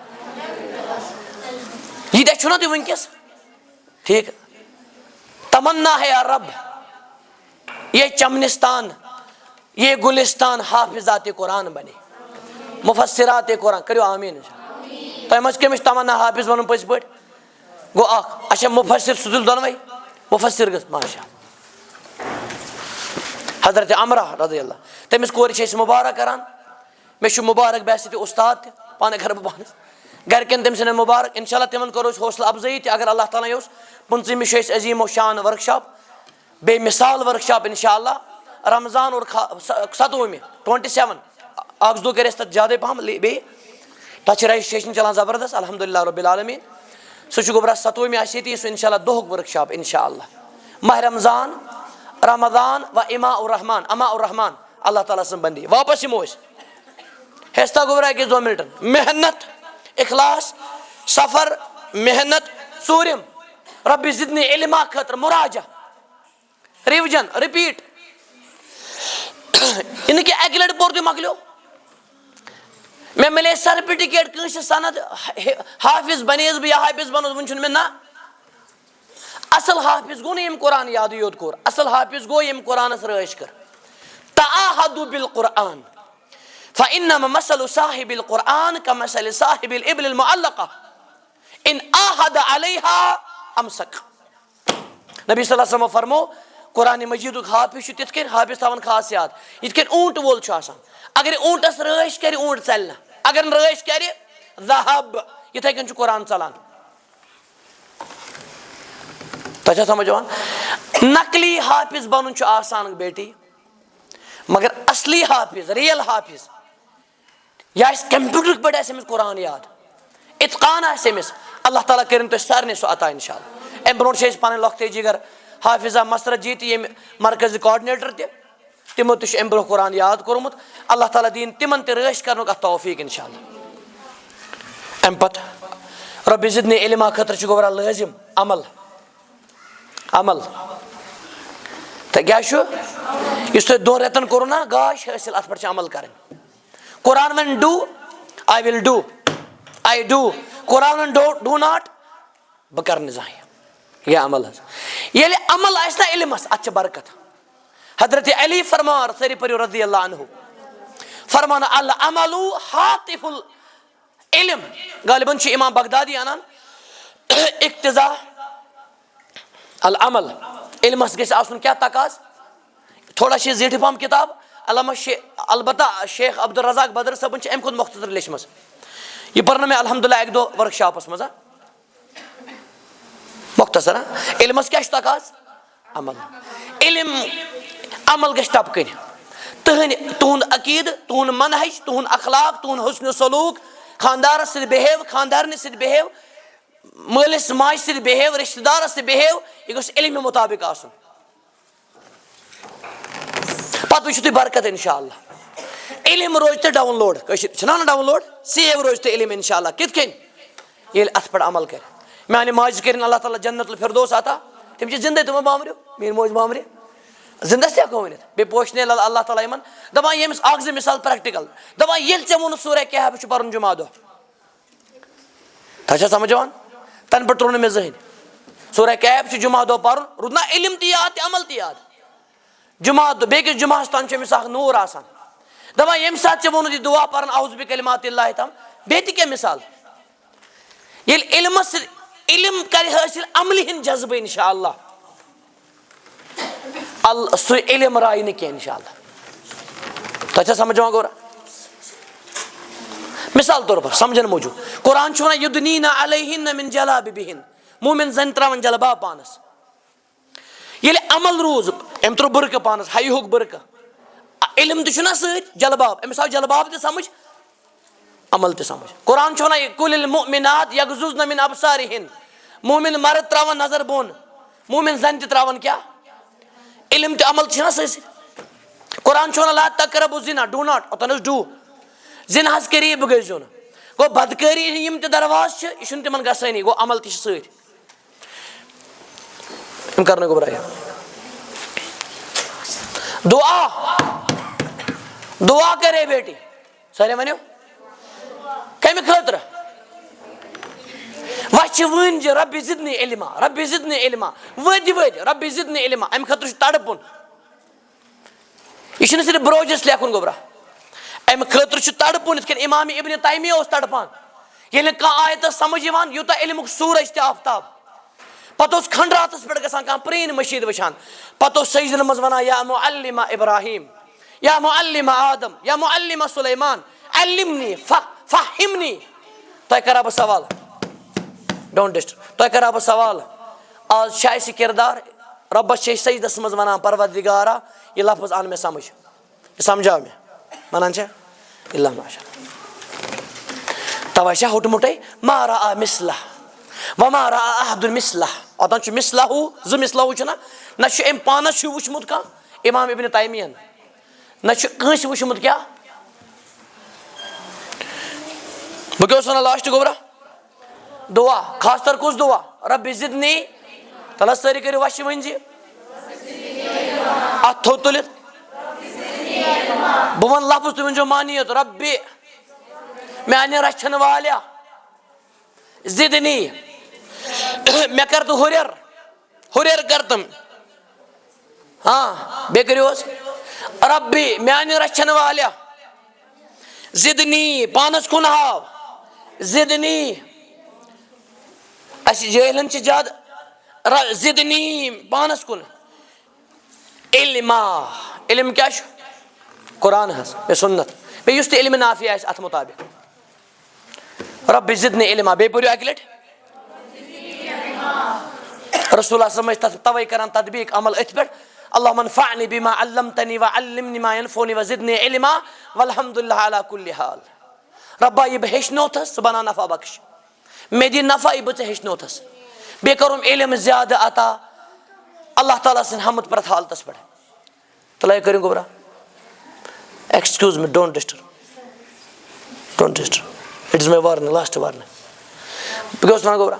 ییٖتیاہ چھُو نا تُہۍ وٕنکیٚس ٹھیٖک تمنا ہے یا رب یہ چمنستان یہ گلستان حافظات قرآن بنے مفسرات قرآن کٔرِو آمیٖن تۄہہِ منٛز کٔمِس چھِ تمنا حافظ بنُن پٔزۍ پٲٹھۍ گوٚو اکھ اچھا مفسر سُہ تُلہِ دۄنوَے مفسر گٔژھ ماشاء حضرت عمرہ رضی اللہ تٔمِس کورِ چھِ أسۍ مُبارک کران مےٚ چھُ مُبارک ویسے تہِ اُستاد تہِ پانَے کَرٕ بہٕ پانَس گرِکٮ۪ن تٔمۍ سٕنٛدٮ۪ن مُبارک اِنشاء اللہ تِمن کَرو أسۍ حوصلہٕ اَفضٲیی تہِ اگر اللہ تعالیٰ یوٚژھ 25مہِ چھُ اَسہِ عظیٖم و شان ؤرٕک شاپ بیٚیہِ مِثال ؤرٕک شاپ اِنشاء اللہ رمضان اور 27 27 اکھ زٕ دۄہ کَرِ اَسہِ تَتھ زیادَے پَہم بیٚیہِ تَتھ چھِ رجسٹریشن چلان زبردست الحمدُاللہ رۄبِ العالمیٖن سُہ چھُ گوٚبرا 27 آسہِ ییٚتی سُہ اِنشاء اللہ دۄہُک ؤرٕک شاپ اِنشاء اللہ ماہ رمضان رمضان و اما الرحمان اللہ تعالیٰ سٕنٛز بندی واپس یِمو أسۍ ہیٚستا گوٚبرا أکِس 2 مِنٹن محنت اخلاص سفر محنت ژوٗرِم رۄبِ زِدنی علما خٲطرٕ مُراجا رِوجن رِپیٖٹ یہِ نہٕ کہِ اَکہِ لٹہِ پوٚر تہٕ مۄکلیو مےٚ مِلے سرٹِفِکیٹ کٲنٛسہِ سند حافظ بنییس بہٕ یا حافظ بنوس وُنہِ چھُنہٕ مےٚ نہ اصل حافظ گوٚو نہٕ ییٚمۍ قرآن یادٕے یوت کوٚر اصل حافظ گوٚو ییٚمۍ قرآنس رٲچھ کٔر تعاہدوا بالقرآن فإنما مثل صاحب القرآن كمثل صاحب الإبل المعلقة إن عاهد عليها أمسك نبی صلی اللہ علیہ وسلم فرمو قرآنِ مجیٖدُک حافظ چھُ تِتھ کٔنۍ حافظ تھاوان خاص یاد یِتھ کٔنۍ اوٗنٹ وول چھُ آسان اگر یہِ اوٗنٹس رٲچھ کرِ اوٗنٹ ژلہِ نہٕ اگر نہٕ رٲچھ کرِ ذہب یِتھے کٔنۍ چھُ قرآن ژلان تۄہہِ چھا سمجھ یِوان نقلی حافظ بنُن چھُ آسان بیٹی مگر اصلی حافظ ریل حافظ یا آسہِ کمپیوٗٹر پٲٹھۍ آسہِ أمِس قرآن یاد اتقان آسہِ أمِس اللہ تعالیٰ کٔرِنۍ تۄہہِ سارنٕے سُہ عطا اِنشاء اللہ اَمہِ برونٛٹھ چھِ أسۍ پنٕنۍ لۄکٹے جِگر حافظہ مسرت جی تہِ ییٚمہِ مرکزی کاڈنیٹر تہِ تِمو تہِ چھُ اَمہِ برونٛہہ قرآن یاد کوٚرمُت اللہ تعالیٰ دِیِنۍ تِمن تہِ رٲچھ کرنُک اتھ توفیٖق اِنشاء اللہ اَمہِ پتہٕ رۄبِ زِدنی علما خٲطرٕ چھُ گوٚبرا لٲزِم عمل تہٕ کیٛاہ چھُ یُس تۄہہِ 2 رٮ۪تن کوٚرُو نا گاش حٲصِل اتھ پٮ۪ٹھ چھِ عمل کرٕنۍ قرآن وَنہِ do I will do I do قرآن وَنہِ ڈوٗ ناٹ بہٕ کرٕ نہٕ زانٛہہ یہِ عمل حظ ییٚلہِ عمل آسہِ نا علمس اتھ چھِ برکت حضرت علی فرمان سٲری پٔرِو رضی اللہ عنہ فرمان العمل حاطف العلم غالباً چھُ امام بغدادی انان اقتضا العمل علمس گژھِ آسُن کیٛاہ تقاض تھوڑا چھِ زیٖٹھِ پہم کِتاب البتہ شیخ عبدالرزاق بدر صٲبن چھِ امہِ کھۄتہٕ مختصر لیچھمٕژ یہِ پٔر نہٕ مےٚ الحمدُاللہ اکہِ دۄہ ؤرٕک شاپس منٛز مختصر علمس کیٛاہ چھُ تقاض عمل علم عمل گژھِ ٹپکٕنۍ تُہُنٛد عقیٖدٕ تُہُنٛد منہج تُہُنٛد اخلاق تُہُنٛد حُسنِ سلوٗک خانٛدارس سۭتۍ بِہیو خانٛدارنہِ سۭتۍ بِہیو مٲلِس ماجہِ سۭتۍ بِہیو رشتہٕ دارس سۭتۍ بِہیو یہِ گوٚژھ علمہِ مُطابق آسُن پتہٕ وٕچھِو تُہۍ برکت انشاء اللہ علم روزِ تۄہہِ ڈاوُن لوڈ کٲشِر چھِنہ ونان ڈاوُن لوڈ سیو روزِ تۄہہِ علم انشاء اللہ کِتھ کٔنۍ ییٚلہِ اتھ پٮ۪ٹھ عمل کرِ میانہِ ماجہِ کٔرِنۍ اللہ تعالیٰ جنت الفردوس عطا تِم چھِ زندے تِمو بامبریو میٲنۍ موج بامبرِ زندس تہِ ہٮ۪کو ؤنِتھ بیٚیہِ پوشنٲے اللہ تعالیٰ یِمن دپان ییٚمِس اکھ زٕ مثال پریکٹِکل دپان ییٚلہِ ژےٚ ووٚنُتھ سورہ کہف چھُ پرُن جُمعہ دۄہ تۄہہِ چھا سمجھ یِوان تنہٕ پٮ۪ٹھ تروٚو نہٕ مےٚ زٕہٕنۍ سورہ کہف چھُ جُمعہ دۄہ پرُن روٗد نا علم تہِ یاد تہِ عمل تہِ یاد جُمعہ دۄہ بیٚکِس جُمعہس تام چھُ أمِس اکھ نوٗر آسان دپان ییٚمہِ ساتہٕ ژےٚ ووٚنُتھ یہِ دُعا پرُن اعوذ بکلمات اللہ تام بیٚیہِ تہِ کیٚنٛہہ مثال ییٚلہِ علمس سۭتۍ علم کرِ حٲصِل عملہِ ہِنٛدۍ جذبہٕ انشاء اللہ سُہ علم رایہِ نہٕ کینٛہہ انشاء اللہ تۄہہِ چھا سمجھ یِوان گوٚرا مثال طور پر سمجھن موٗجوٗب قرآن چھُ ونان یُدنیٖنا علیہِنَّ مِن جلابِبِہِن موٗمِن زنہِ تراوان جلباب پانس ییٚلہِ عمل روٗز أمۍ تروو بُرکہٕ پانس ہایہُکھ بُرکہٕ علم تہِ چھُنہ سۭتۍ جلباب أمِس آو جلباب تہِ سمجھ عمل تہِ سمجھ قرآن چھُ ونان قُلِ لِلمُؤمِنات یغضضن من ابصارہن موٗمِن مرد تراوان نظر بۄن موٗمِن زنہِ تہِ تراوان کیٛاہ علم تہِ عمل تہِ چھِنہ سۭتۍ سۭتۍ قرآن چھُ ونان لا تقربوا الزنا ڈوٗ ناٹ اوٚتن ٲس ڈوٗ زِنہس قریٖب گٔژھۍزیو نہٕ گو بدکاری یم تہ درواز چھ یہ چھن تمن گژھٲنی گو عمل تہ چھ سۭتۍ یم کرنے گو برائے دعا کرے بیٹی سارے ونیو کمہ خٲطرٕ وچھ ونج ربی زدنی علما ربی زدنی علما ودی ربی زدنی علما امہ خٲطرٕ چھُ تڑپُن یہ چھُنہٕ صرف بروجس لیکھُن گوبرا امہ خٲطرٕ چھُ تڑپُن یِتھ کٔنۍ امام ابن تیمیہ اوس تڑپان ییٚلہِ نہٕ کانٛہہ آیت ٲس سمجھ یِوان یوٗتاہ علمُک سورج تہِ آفتاب پتہٕ اوس کھنڈراتس پٮ۪ٹھ گژھان کانٛہہ پرٛٲنۍ مشیٖد وٕچھان پتہٕ اوس سجدن منٛز ونان یا معلم ابراہیم یا معلم آدم یا معلم سلیمان علمنی فہمنی تۄہہِ کرا بہٕ سوال ڈونٹ ڈسٹرب تۄہہِ کرا بہٕ سوال آز چھِ اَسہِ کردار رۄبس چھِ أسۍ سجدس منٛز ونان پروردگارا یہِ لفظ ان مےٚ سمجھ یہِ سمجھاو مےٚ ونان چھا اللہ ماشاء توے چھا ہوٚٹمُٹے ما رأى مثلہ وما رأى أحد مثلہ اوتان چھُ مثلہو زٕ مثلہو چھُنہ نہ چھُ أمۍ پانس چھُ وٕچھمُت کانٛہہ امام ابن تیمیہن نہ چھُ کٲنٛسہِ وٕچھمُت کیٛاہ بہٕ کیٛاہ اوسُس ونان لاسٹ گوبرا دعا خاص طور کُس دعا ربی زدنی تل حظ سٲری کٔرِو وشہِ ؤنۍ زِ اتھ تھوٚد تُلِتھ بہٕ ونہٕ لفظ تُہۍ ؤنۍزیو مانیت ربی میانہِ رچھن والیا زدنی مےٚ کر تہٕ ہُریر کر تم ہاں بیٚیہِ کٔرِو حظ ربی میانہِ رچھن والیا زدنی پانس کُن ہاو زدنی اسہِ جٲہلن چھِ زیادٕ زدنی پانس کُن علما علم کیٛاہ چھُ قرآن حظ بیٚیہِ سُنت بیٚیہِ یُس تہِ علمِ نافی آسہِ اتھ مُطابق ربی زدنی علما بیٚیہِ پٔرِو اکہِ لٹہِ رسول صلی اللہ علیہ وسلم ٲسۍ توے کران تطبیق عمل أتھۍ پٮ۪ٹھ اللہم انفعنی بما علمتنی وعلمنی ما ینفعنی وزدنی علما والحمد للہ علی کل حال ربا یہِ بہٕ ہیٚچھنوتھس ژٕ بنا نفع بخش مےٚ دِ نفع یہِ بہٕ ژےٚ ہیٚچھنوتھس بیٚیہِ کوٚرُم علم زیادٕ عطا اللہ تعالیٰ سٕنٛدِ حمد پرٛٮ۪تھ حالتس پٮ۪ٹھ تُلے کٔرِو گوبرا excuse me don't disturb it is my warning last warning بہٕ کیٛاہ اوسُس ونان گوبرا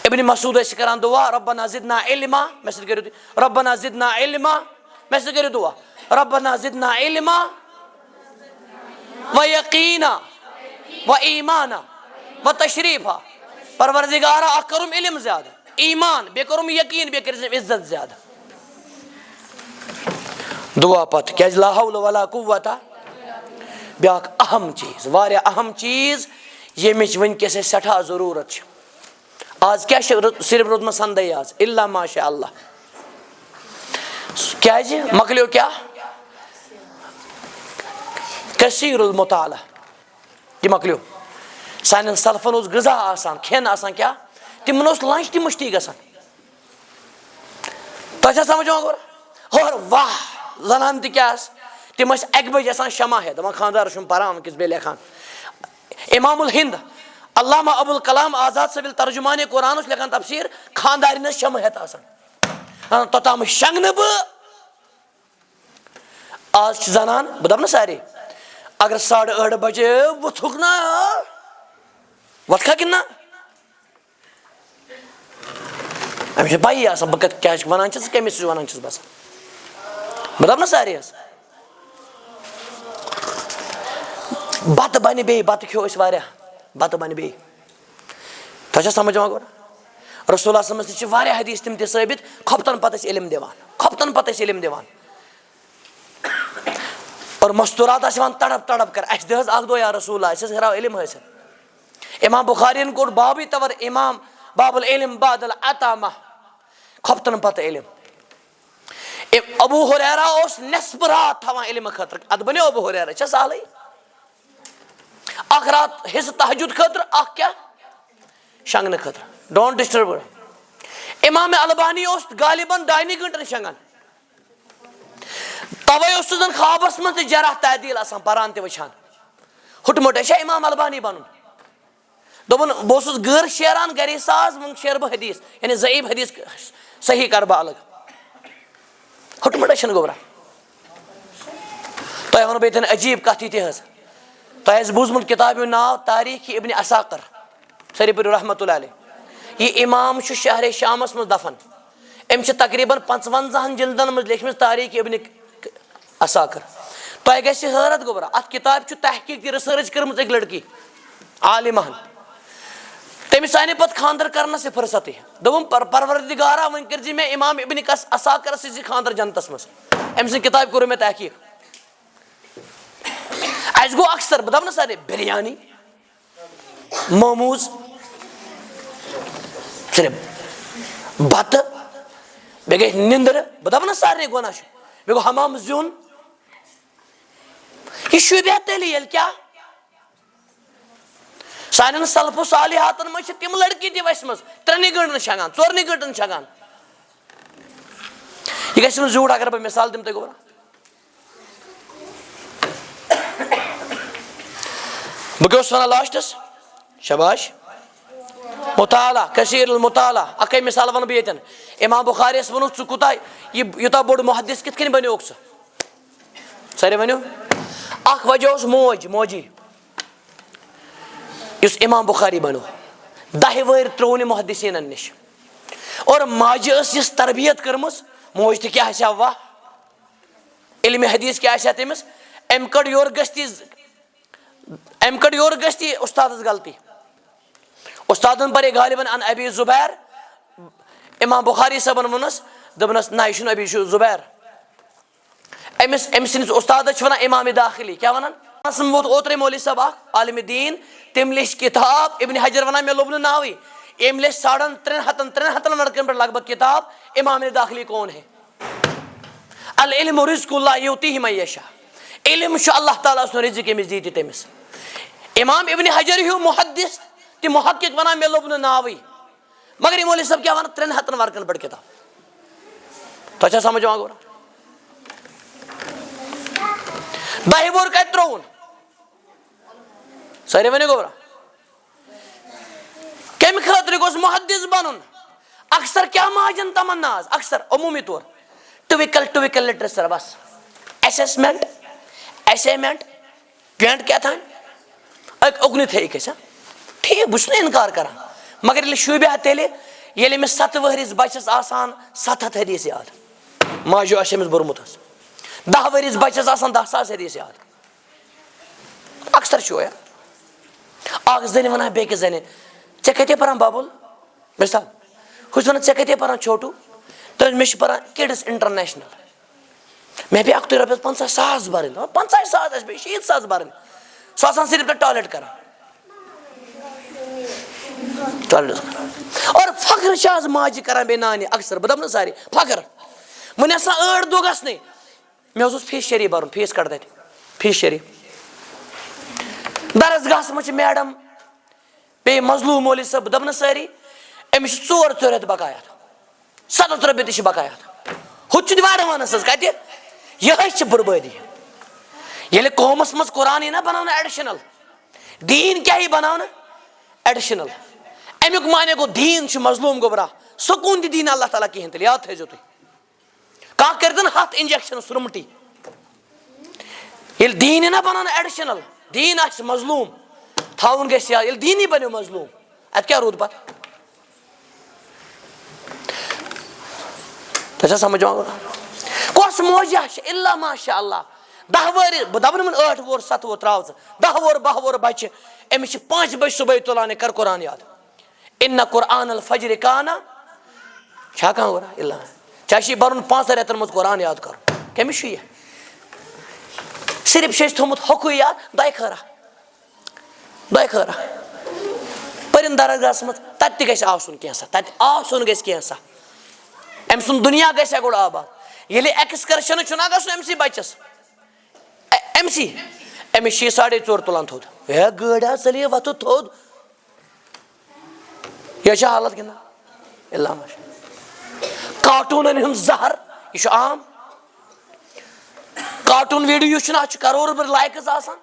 ابن مسعود ٲسۍ کران دعا ربنا زدنا علما مےٚ سۭتۍ کٔرِو تُہۍ ربنا زدنا علما مےٚ سۭتۍ کٔرِو دعا ربنا زدنا علما و یقینا و ایمانا و تشریفا پروردگارا اکھ کوٚرُم علم زیادٕ ایمان بیٚیہِ کوٚرُم یقیٖن بیٚیہِ کٔرزم عزت زیادٕ دعا پتہٕ کیازِ لا حول ولا قوة بیاکھ اہم چیٖز واریاہ اہم چیٖز ییٚمِچ وٕنکیٚس اَسہِ سٮ۪ٹھاہ ضروٗرت چھِ آز کیٛاہ چھِ صرف روٗدمُت سنٛدے آز الا ماشاء اللہ کیازِ مۄکلیو کیٛاہ کثیٖر المطالعہ یہِ مۄکلیو سانٮ۪ن سلفن اوس غذا آسان کھٮ۪ن آسان کیٛاہ تِمن اوس لنچ تہِ مٔشتٕے گژھان تۄہہِ چھا سمجھ یِوان گوٚو اور واہ زنان تہِ کیٛاہ آسہٕ تِم ٲسۍ اکہِ بجہِ آسان شمع ہٮ۪تھ دپان خانٛدارس چھُم پران وٕنکیٚس بیٚیہِ لیکھان امام الہند علامہ ابوالکلام آزاد صٲب ییٚلہِ ترجمانِ قرآن اوس لیکھان تفسیٖر خانٛدارٮ۪ن ٲسۍ شمع ہٮ۪تھ آسان توٚتام شنٛگنہٕ بہٕ آز چھِ زنان بہٕ دپہٕ نہ سارے اگر 8:30 بجے وۄتھُکھ نا وۄتھکھا کِنہٕ نہ أمِس چھِ پَیی آسان بہٕ کیٛاہ چھُکھ وَنان چھَس کٔمِس چھُس وَنان چھُس بہٕ آسان بہٕ دَپہٕ نہ سارے حظ بَتہٕ بَنہِ بیٚیہِ بَتہٕ کھیوٚو أسۍ واریاہ بَتہٕ بَنہِ بیٚیہِ تۄہہِ چھا سَمجھ یِوان گۄڈٕ رسول اللہ صٲبَس نِش چھِ واریاہ حدیٖث تِم تہِ ثٲبِت خۄفتن پتہٕ ٲسۍ علم دِوان خۄفتن پتہٕ ٲسۍ علم دِوان اور مستوٗرات آسہِ یِوان تڑپ تڑپ کر اَسہِ دِ حظ اکھ دۄہ یا رسول اللہ أسۍ حظ ہراو علم حٲصِل امام بخارین کوٚر بابٕے تور امام باب العلم بعد العتامہ خۄفتن پتہٕ علم ابو ہریرہ اوس نٮ۪صفہٕ رات تھاوان علمہٕ خٲطرٕ ادٕ بنیو ابو ہریرہ چھا سہلٕے اکھ رات حصہٕ تہجُد خٲطرٕ اکھ کیٛاہ شنٛگنہٕ خٲطرٕ ڈونٹ ڈسٹرب امام البانی اوس غالباً 2.5 گٲنٛٹن شنٛگان توے اوس سُہ زن خوابس منٛز تہِ جرح تعدیل آسان پران تہِ وٕچھان ہُٹمُٹے چھا امام البانی بنُن دوٚپُن بہٕ اوسُس غٲر شیران گرے ساز وۄنۍ شیرٕ بہٕ حدیٖث یعنی ضعیٖف حدیٖث صحیح کرٕ بہٕ الگ ہُٹمُٹے چھُنہٕ گوبرا تۄہہِ ونہو بیٚیہِ تہِ عجیٖب کتھ یہِ تہِ حظ تۄہہِ بوٗزمُت کِتابہِ ہُنٛد ناو تاریٖخ ابن اساکر سٲری پٔرِو رحمتہ اللہ علیہ. یہِ اِمام چھُ شہرِ شامس منٛز دفن. أمۍ چھِ تقریٖباً 55 جلدن منٛز لیکھمٕژ تاریٖخ ابن اساکر. تۄہہِ گژھِ حٲرت گوٚبرا اَتھ کِتابہِ چھُ تحقیٖق تہِ رِسٲرٕچ کٔرمٕژ أکۍ لڑکی عالِمہن. تٔمِس آیہِ نہٕ پتہٕ خانٛدر کرنس فرصتٕے. دوٚپُن پروردِگارا وۄنۍ کٔرۍ زِ مےٚ اِمام ابن اساکرس سۭتۍ خانٛدر جنتس منٛز. أمۍ سٕنٛدِ کِتابہِ کوٚر مےٚ تحقیٖق. اَسہِ گوٚو اکثر بہٕ دپہٕ نہٕ سارے بِریانی موموز صرف بتہٕ بیٚیہِ گٔے نِندٕر. بہٕ دپہٕ نہٕ سارنٕے گۄناہ چھُ. بیٚیہِ گوٚو حمام زیُن. یہِ شوٗبیا تیٚلہِ ییٚلہِ کیٛاہ سانٮ۪ن سلفو صالحاتن منٛز چھِ تِم لڑکی تہِ وسمٕژ 3 گٲنٛٹن چھگان 4 گٲنٛٹن چھگان. یہِ گژھِ نہٕ زیوٗٹھ اگر بہٕ مِثال دِمہٕ تۄہہِ گوٚبرا. بہٕ کیٛاہ اوسُس وَنان لاسٹس شاباش مطالعہ کثیٖر المطالعہ. اکھے مثال وَنہٕ بہٕ ییٚتٮ۪ن. امام بخاری یس ووٚنُکھ ژٕ کوٗتاہ یہِ یوٗتاہ بوٚڑ محدث کِتھ کٔنۍ بنیوکھ ژٕ. سٲری ؤنِو. اکھ وجہ اوس موجی یُس امام بخاری بنو. 10 ؤہرۍ ترٛوو نہٕ محدثیٖنن نِش اور ماجہِ ٲس یِژھ تربیت کٔرمٕژ. موج تہِ کیٛاہ آسہِ ہا واہ علمِ حدیث کیٛاہ آسہِ ہا تٔمِس. أمۍ کٔڑ یورٕ گٔژھتھی اُستادس غلطی. اُستادن پرے غالباً ان ابی زُبیر. امام بخاری صٲبن ووٚنُس دوٚپنس نہ یہِ چھُنہٕ ابی زُبیر. أمۍ سٕنٛدِس اُستادس چھِ ونان امامِ داخلی. کیٛاہ ونان. ووت اوترے مولوی صٲب اکھ عالمِ دیٖن تٔمۍ لیٚچھ کِتاب ابن حجر ونان مےٚ لوٚب نہٕ ناوٕے. أمۍ لیٚچھ 350 لڑکن پٮ۪ٹھ لگ بگ کِتاب امامِ داخلی کون ہے. العلم رزق اللہ یؤتیہ من یشاء. علم چھُ اللہ تعالیٰ سُنٛد رزق ییٚمِس دی تہِ تٔمِس. امام ابن حجر ہیوٗ محدث تہِ محقق ونان مےٚ لوٚب نہٕ ناوٕے مگر یہِ مولوی صٲب کیٛاہ ونان 300 ورقن پٮ۪ٹھ کِتاب. تۄہہِ چھا سمجھ یِوان گوٚبرا. 10 وُہُر کتہِ ترٛووُن. سٲری ؤنِو گوٚبرا. کمہِ خٲطرٕ گوٚژھ محدث بنُن. اکثر کیٛاہ ماجن تمنا اکثر عموٗمی طور ٹُوِکل لٹریچر بس ایسیسمنٹ ایسایمنٹ پینٹ کیٛاہ تھام اُکنُے تھٲیِکھ أسۍ. ٹھیٖک بہٕ چھُس نہٕ اِنکار کران مگر ییٚلہِ شوٗبہِ ہا تیٚلہِ ییٚلہِ أمِس 7 ؤہرِس بچس آسان 700 حدیث یاد. ماجو آسہِ أمِس بوٚرمُت حظ. 10 ؤہرِس بچس آسان 10,000 حدیث یاد. اکثر چھُ یا اکھ زٔنۍ ونان بیٚکِس زنہِ ژےٚ کتے پران بابُل مِثال ہُہ چھُ ونان ژےٚ کتے پران چھوٹوٗ. مےٚ چھُ پران کِڈٕس انٹرنیشنل. مےٚ پیٚیہِ اکھتُے رۄپیس 50,000 برٕنۍ. 50,000 آسہِ بیٚیہِ 60,000 برٕنۍ. سُہ آسان صرف تتہِ ٹویلیٹ کران. اور فخر چھِ آز ماجہِ کران بیٚیہِ نانہِ اکثر بہٕ دپہٕ نہٕ سارے فخر. وۄنۍ آسان 8 دۄہ گژھنٕے مےٚ اوس فیٖس شریٖف برُن. فیٖس کڑ تتہِ فیٖس شریٖف. درسگاہس منٛز چھِ میڈم بیٚیہِ مظلوٗم مولوی صٲب بہٕ دپہٕ نہٕ سٲری أمِس چھِ 4 رٮ۪تھ بقایات 7 رۄپیہِ تہِ چھِ بقایات. ہُہ تہِ چھُ دِوان ایڈوانس حظ کتہِ. یِہے چھِ بربٲدی. ییٚلہِ قومس منٛز قرآن یی نا بناونہٕ ایڈِشنل دیٖن کیٛاہ یی بناونہٕ ایڈِشنل. امیُک معنی گوٚو دیٖن چھُ مظلوٗم گوٚبرا. سکوٗن تہِ دی نہٕ اللہ تعالیٰ کِہینۍ تیٚلہِ یاد تھٲیزیو تُہۍ. کانٛہہ کٔرۍتن 100 انجکشن سُرمٹی. ییٚلہِ دیٖن یی نا بناونہٕ ایڈِشنل دیٖن آسہِ مظلوٗم تھاوُن گژھِ یاد. ییٚلہِ دیٖنٕے بنیو مظلوٗم اتہِ کیٛاہ روٗد پتہٕ. تۄہہِ چھا سمجھ یِوان گوٚبرا. کۄس موجا چھِ الا ماشاء اللہ. 10 ؤہرِ بہٕ دپہٕ نہٕ وۄنۍ 8 وُہُر 7 وُہُر تراو ژٕ 10 وُہُر 12 وُہُر بچہِ أمِس چھِ 5 بجہِ صبحٲے تُلان کر قرآن یاد. اِنَّ قرآن الفجرِ کانہ چھا کانٛہہ گوٚبرا الا ژےٚ چھُے برُن 5 رٮ۪تن منٛز قرآن یاد کرُن. کٔمِس چھُ یہِ صرف چھُ اَسہِ تھوٚمُت ہۄکھُے یاد. دۄیہِ خٲرا پٔرِن درسگاہس منٛز تتہِ تہِ گژھِ آسُن کینٛژھا. تتہِ آسُن گژھِ کینٛژھا. أمۍ سُنٛد دُنیا گژھِ ہا گۄڈٕ آباد. ییٚلہِ ایٚکٕسکرشن چھُنہ گژھُن أمسٕے بچس أمسٕے أمِس چھِ یہِ 4.5 تُلان تھوٚد. ہے گٲڑۍ حظ ژَلے وۄتھُن تھوٚد. یہِ چھِ حالت گِنٛدان اللہ ماشاء. کاٹوٗنن ہُنٛد زہر یہِ چھُ عام. کاٹوٗن ویٖڈیو چھُنہ اتھ چھُ کرور بٔرۍ لایکٕس آسان.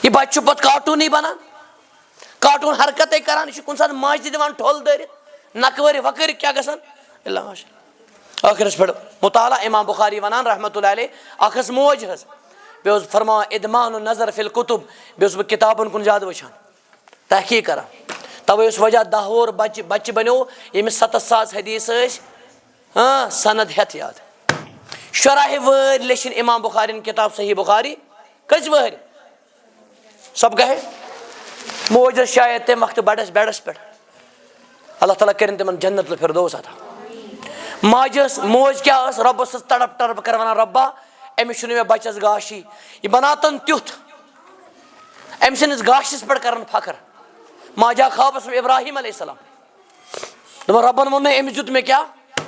یہِ بچہِ چھُ پتہٕ کاٹوٗنٕے بنان کاٹوٗن حرکتے کران. یہِ چھُ کُنہِ ساتہٕ ماجہِ تہِ دِوان ٹھوٚل دٲرِتھ نقوٲرِ وقٲرِ کیٛاہ گژھان اللہ ماشاء. ٲخرس پٮ۪ٹھ مطالعہ امام بخاری ونان رحمتہ اللہ علیہ. اکھ ٲس موج حظ بیٚیہِ فرماوان اِدمان النظر فی الکتب، بیٚیہِ بہٕ کِتابن کُن زیادٕ وٕچھان، تحقیٖق کران. تَوے اوس وجہ 10 وُہُر بچہِ بنیو ییٚمِس 7,000 حدیث ٲسۍ سند ہٮ۪تھ یاد. 14 وٲرۍ لیٚچھِنۍ امام بخارین کِتاب صحیح بخاری. کٔژِ وٕہٕرۍ؟ سب گٔے موج ٲس شاید تمہِ وقتہٕ بٮ۪ڈس پٮ۪ٹھ، اللہ تعالیٰ کٔرِنۍ تِمن جنت الفردوس عطا. موج کیٛاہ ٲس؟ رۄبس ٲس تڑپ تڑپ کران ونان رۄبا أمِس چھُنہٕ مےٚ بچس گاشی، یہِ بناتن تیُتھ، أمۍ سٕنٛدِس گاشس پٮ۪ٹھ کرن فخر. ماجہِ آو خوابس منٛز ابراہیم علیہ السلام، دوٚپُن رۄبن ووٚنُے أمِس دیُت مےٚ کیٛاہ؟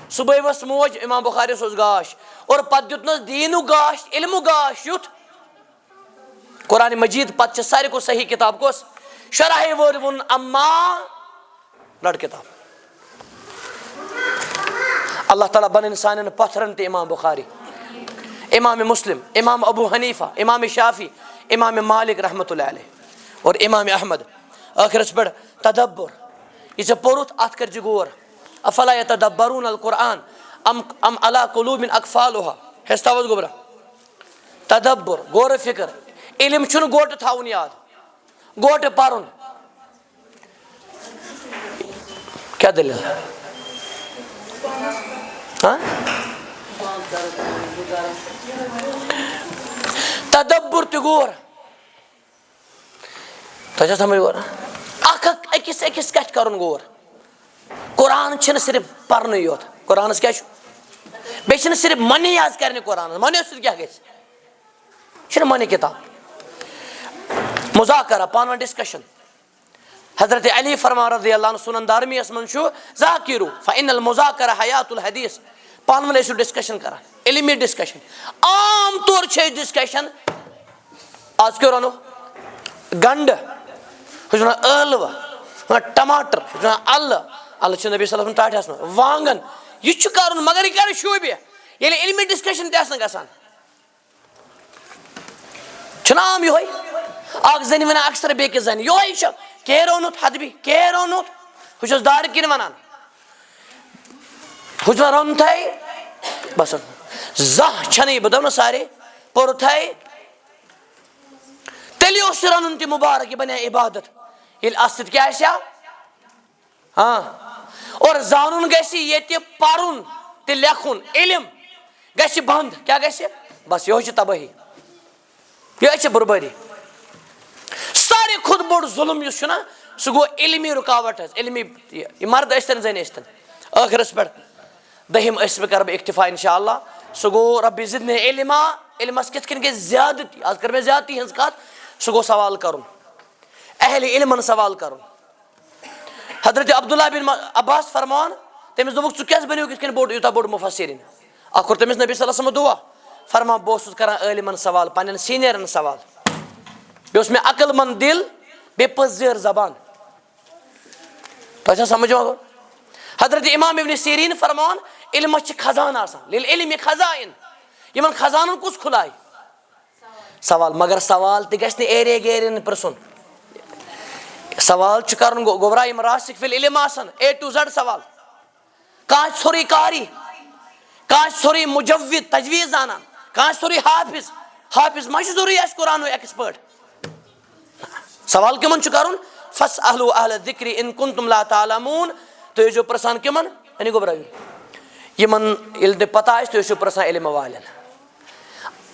صبحٲے ؤژھ موج، امام بخاریس اوس گاش، اور پتہٕ دیُتنس دیٖنُک گاش، علمُک گاش یُتھ. قرآنِ مجیٖد پتہٕ چھِ ساروی کھۄتہٕ صحیح کِتاب کۄس؟ 14 وُہُر ووٚن اما لڑ کِتاب. اللہ تعالیٰ بنٲیِن سانٮ۪ن پتھرن تہِ امام بخاری، امام مسلم، امام ابو حنیفہ، امام شافی، امام مالک رحمتہ اللہ علیہ اور امام احمد. ٲخرس پٮ۪ٹھ تدبر، یہِ ژےٚ پوٚرُتھ اتھ کٔرزِ غور. افلا یتدبرون القرآن ام علی قلوب اقفالها. ہیٚس تھاو حظ گوٚبرا. تدبر، غور و فکر. علم چھُنہٕ گوٹہٕ تھاوُن یاد، گوٹہٕ پرُن. کیٛاہ دٔلیٖل؟ تدبر تہِ غور. تۄہہِ چھا سمجھ غور؟ اکھ أکِس کتھِ کرُن غور. قرآن چھِنہٕ صرف پرنُے یوت، قرآنس کیٛاہ چھُ؟ بیٚیہِ چھِنہٕ صرف معنی یاد کرنہِ قرآنس، معنیو سۭتۍ کیٛاہ گژھِ؟ چھِنہٕ معنی کِتاب. مذاکرہ، پانہٕ ؤنۍ ڈسکشن. حضرت علی فرمان رضی اللہ عنہ سنن دارمیَس منٛز چھُ ذاکِرو فإن المذاکرہ حیات الحدیث. پانہٕ ؤنۍ ٲسِو ڈسکشن کران، علمی ڈسکشن. عام طور چھِ أسۍ ڈسکشن آز کیٛاہ رنو؟ گنڈٕ، ہُہ چھُ ونان ٲلوٕ، ٹماٹر، ہُہ چھُ ونان اَلہٕ چھُ نبی صلی اللہ علیہ وسلم ٹاٹھس منٛز، وانگن. یہِ چھُ کرُن مگر یہِ کرِ شوٗبہِ ییٚلہِ علمی ڈسکشن تہِ آسان گژھان. چھُنہ عام یِہوے اکھ زٔنۍ ونان اکثر بیٚکِس زنہِ یِہوے چھُ کیٚر اوٚنُتھ حدبی، کیٚر اوٚنُتھ، ہُہ چھُس دارِ کِنۍ ونان، ہُہ چھُ ونان روٚنتھے بس. زانٛہہ چھنہٕ یہِ، بہٕ دپہٕ نہٕ سارے پوٚرتھے، تیٚلہِ اوس یہِ رنُن تہِ مُبارک، یہِ بنے عبادت ییٚلہِ اتھ سۭتۍ کیٛاہ آسہِ اور زانُن گژھِ ییٚتہِ پرُن تہِ لیکھُن، علم گژھِ بنٛد، کیٛاہ گژھِ؟ بس یِہوے چھِ تبٲہی، یِہوے چھِ بربٲدی. ساروی کھۄتہٕ بوٚڑ ظُلم یُس چھُنہ سُہ گوٚو علمی رُکاوٹ حظ، علمی یہِ مرد ٲسۍتن زٔنۍ ٲسۍتن. ٲخرس پٮ۪ٹھ دٔہِم ٲسمہِ کرٕ بہٕ اِکتِفا انشاء اللہ، سُہ گوٚو ربِ زدنی علما. علمس کِتھ کٔنۍ گژھِ زیادٕ، آز کٔر مےٚ زیادتی ہٕنٛز کتھ، سُہ گوٚو سوال کرُن، اہلِ علمن سوال کرُن. حضرت عبداللہ بن عباس فرمان، تٔمِس دوٚپُکھ ژٕ کیٛازِ بنیوکھ یِتھ کٔنۍ بوٚڑ یوٗتاہ بوٚڑ مُفسِریٖن؟ اکھ کوٚر تٔمِس نبی صلی اللہ علیہ وسلمن دُعا، فرمان بہٕ اوسُس کران عٲلمن سوال، پننٮ۪ن سیٖنیرن سوال. بیٚیہِ اوس مےٚ عقل منٛد دِل، بیٚیہِ پٔزۍ زبان. تۄہہِ چھا سمجھ یِوان؟ حضرت امام ابن سیریٖن فرمان علمس چھِ خزانہٕ آسان، لِلعلمِ خزائن. یِمن خزانن کُس کھُلایہِ؟ سوال. مگر سوال تہِ گژھِ نہٕ ایرے گیرٮ۪ن پرژھُن، سوال چھُ کرُن گوٚبرا یِم راسِک فی العلم آسن A to Z سوال. کانٛہہ آسہِ ژھوٚرُے قاری، کانٛہہ آسہِ ژھوٚرُے مُجوِد تجویٖز زانان، کانٛہہ آسہِ ژھوٚرُے حافظ. حافظ ما چھُ ضروٗری آسہِ قرآنُک ایکسپٲرٹ. سوال کٕمن چھُ کرُن؟ فاسألوا اہل الذکر ان کنتم لا تعلمون. تُہۍ ٲسۍزیو پرژھان کٕمن؟ یعنی گوٚبرا یِمن ییٚلہِ نہٕ پتہ آسہِ تُہۍ ٲسِو پرژھان علم والٮ۪ن.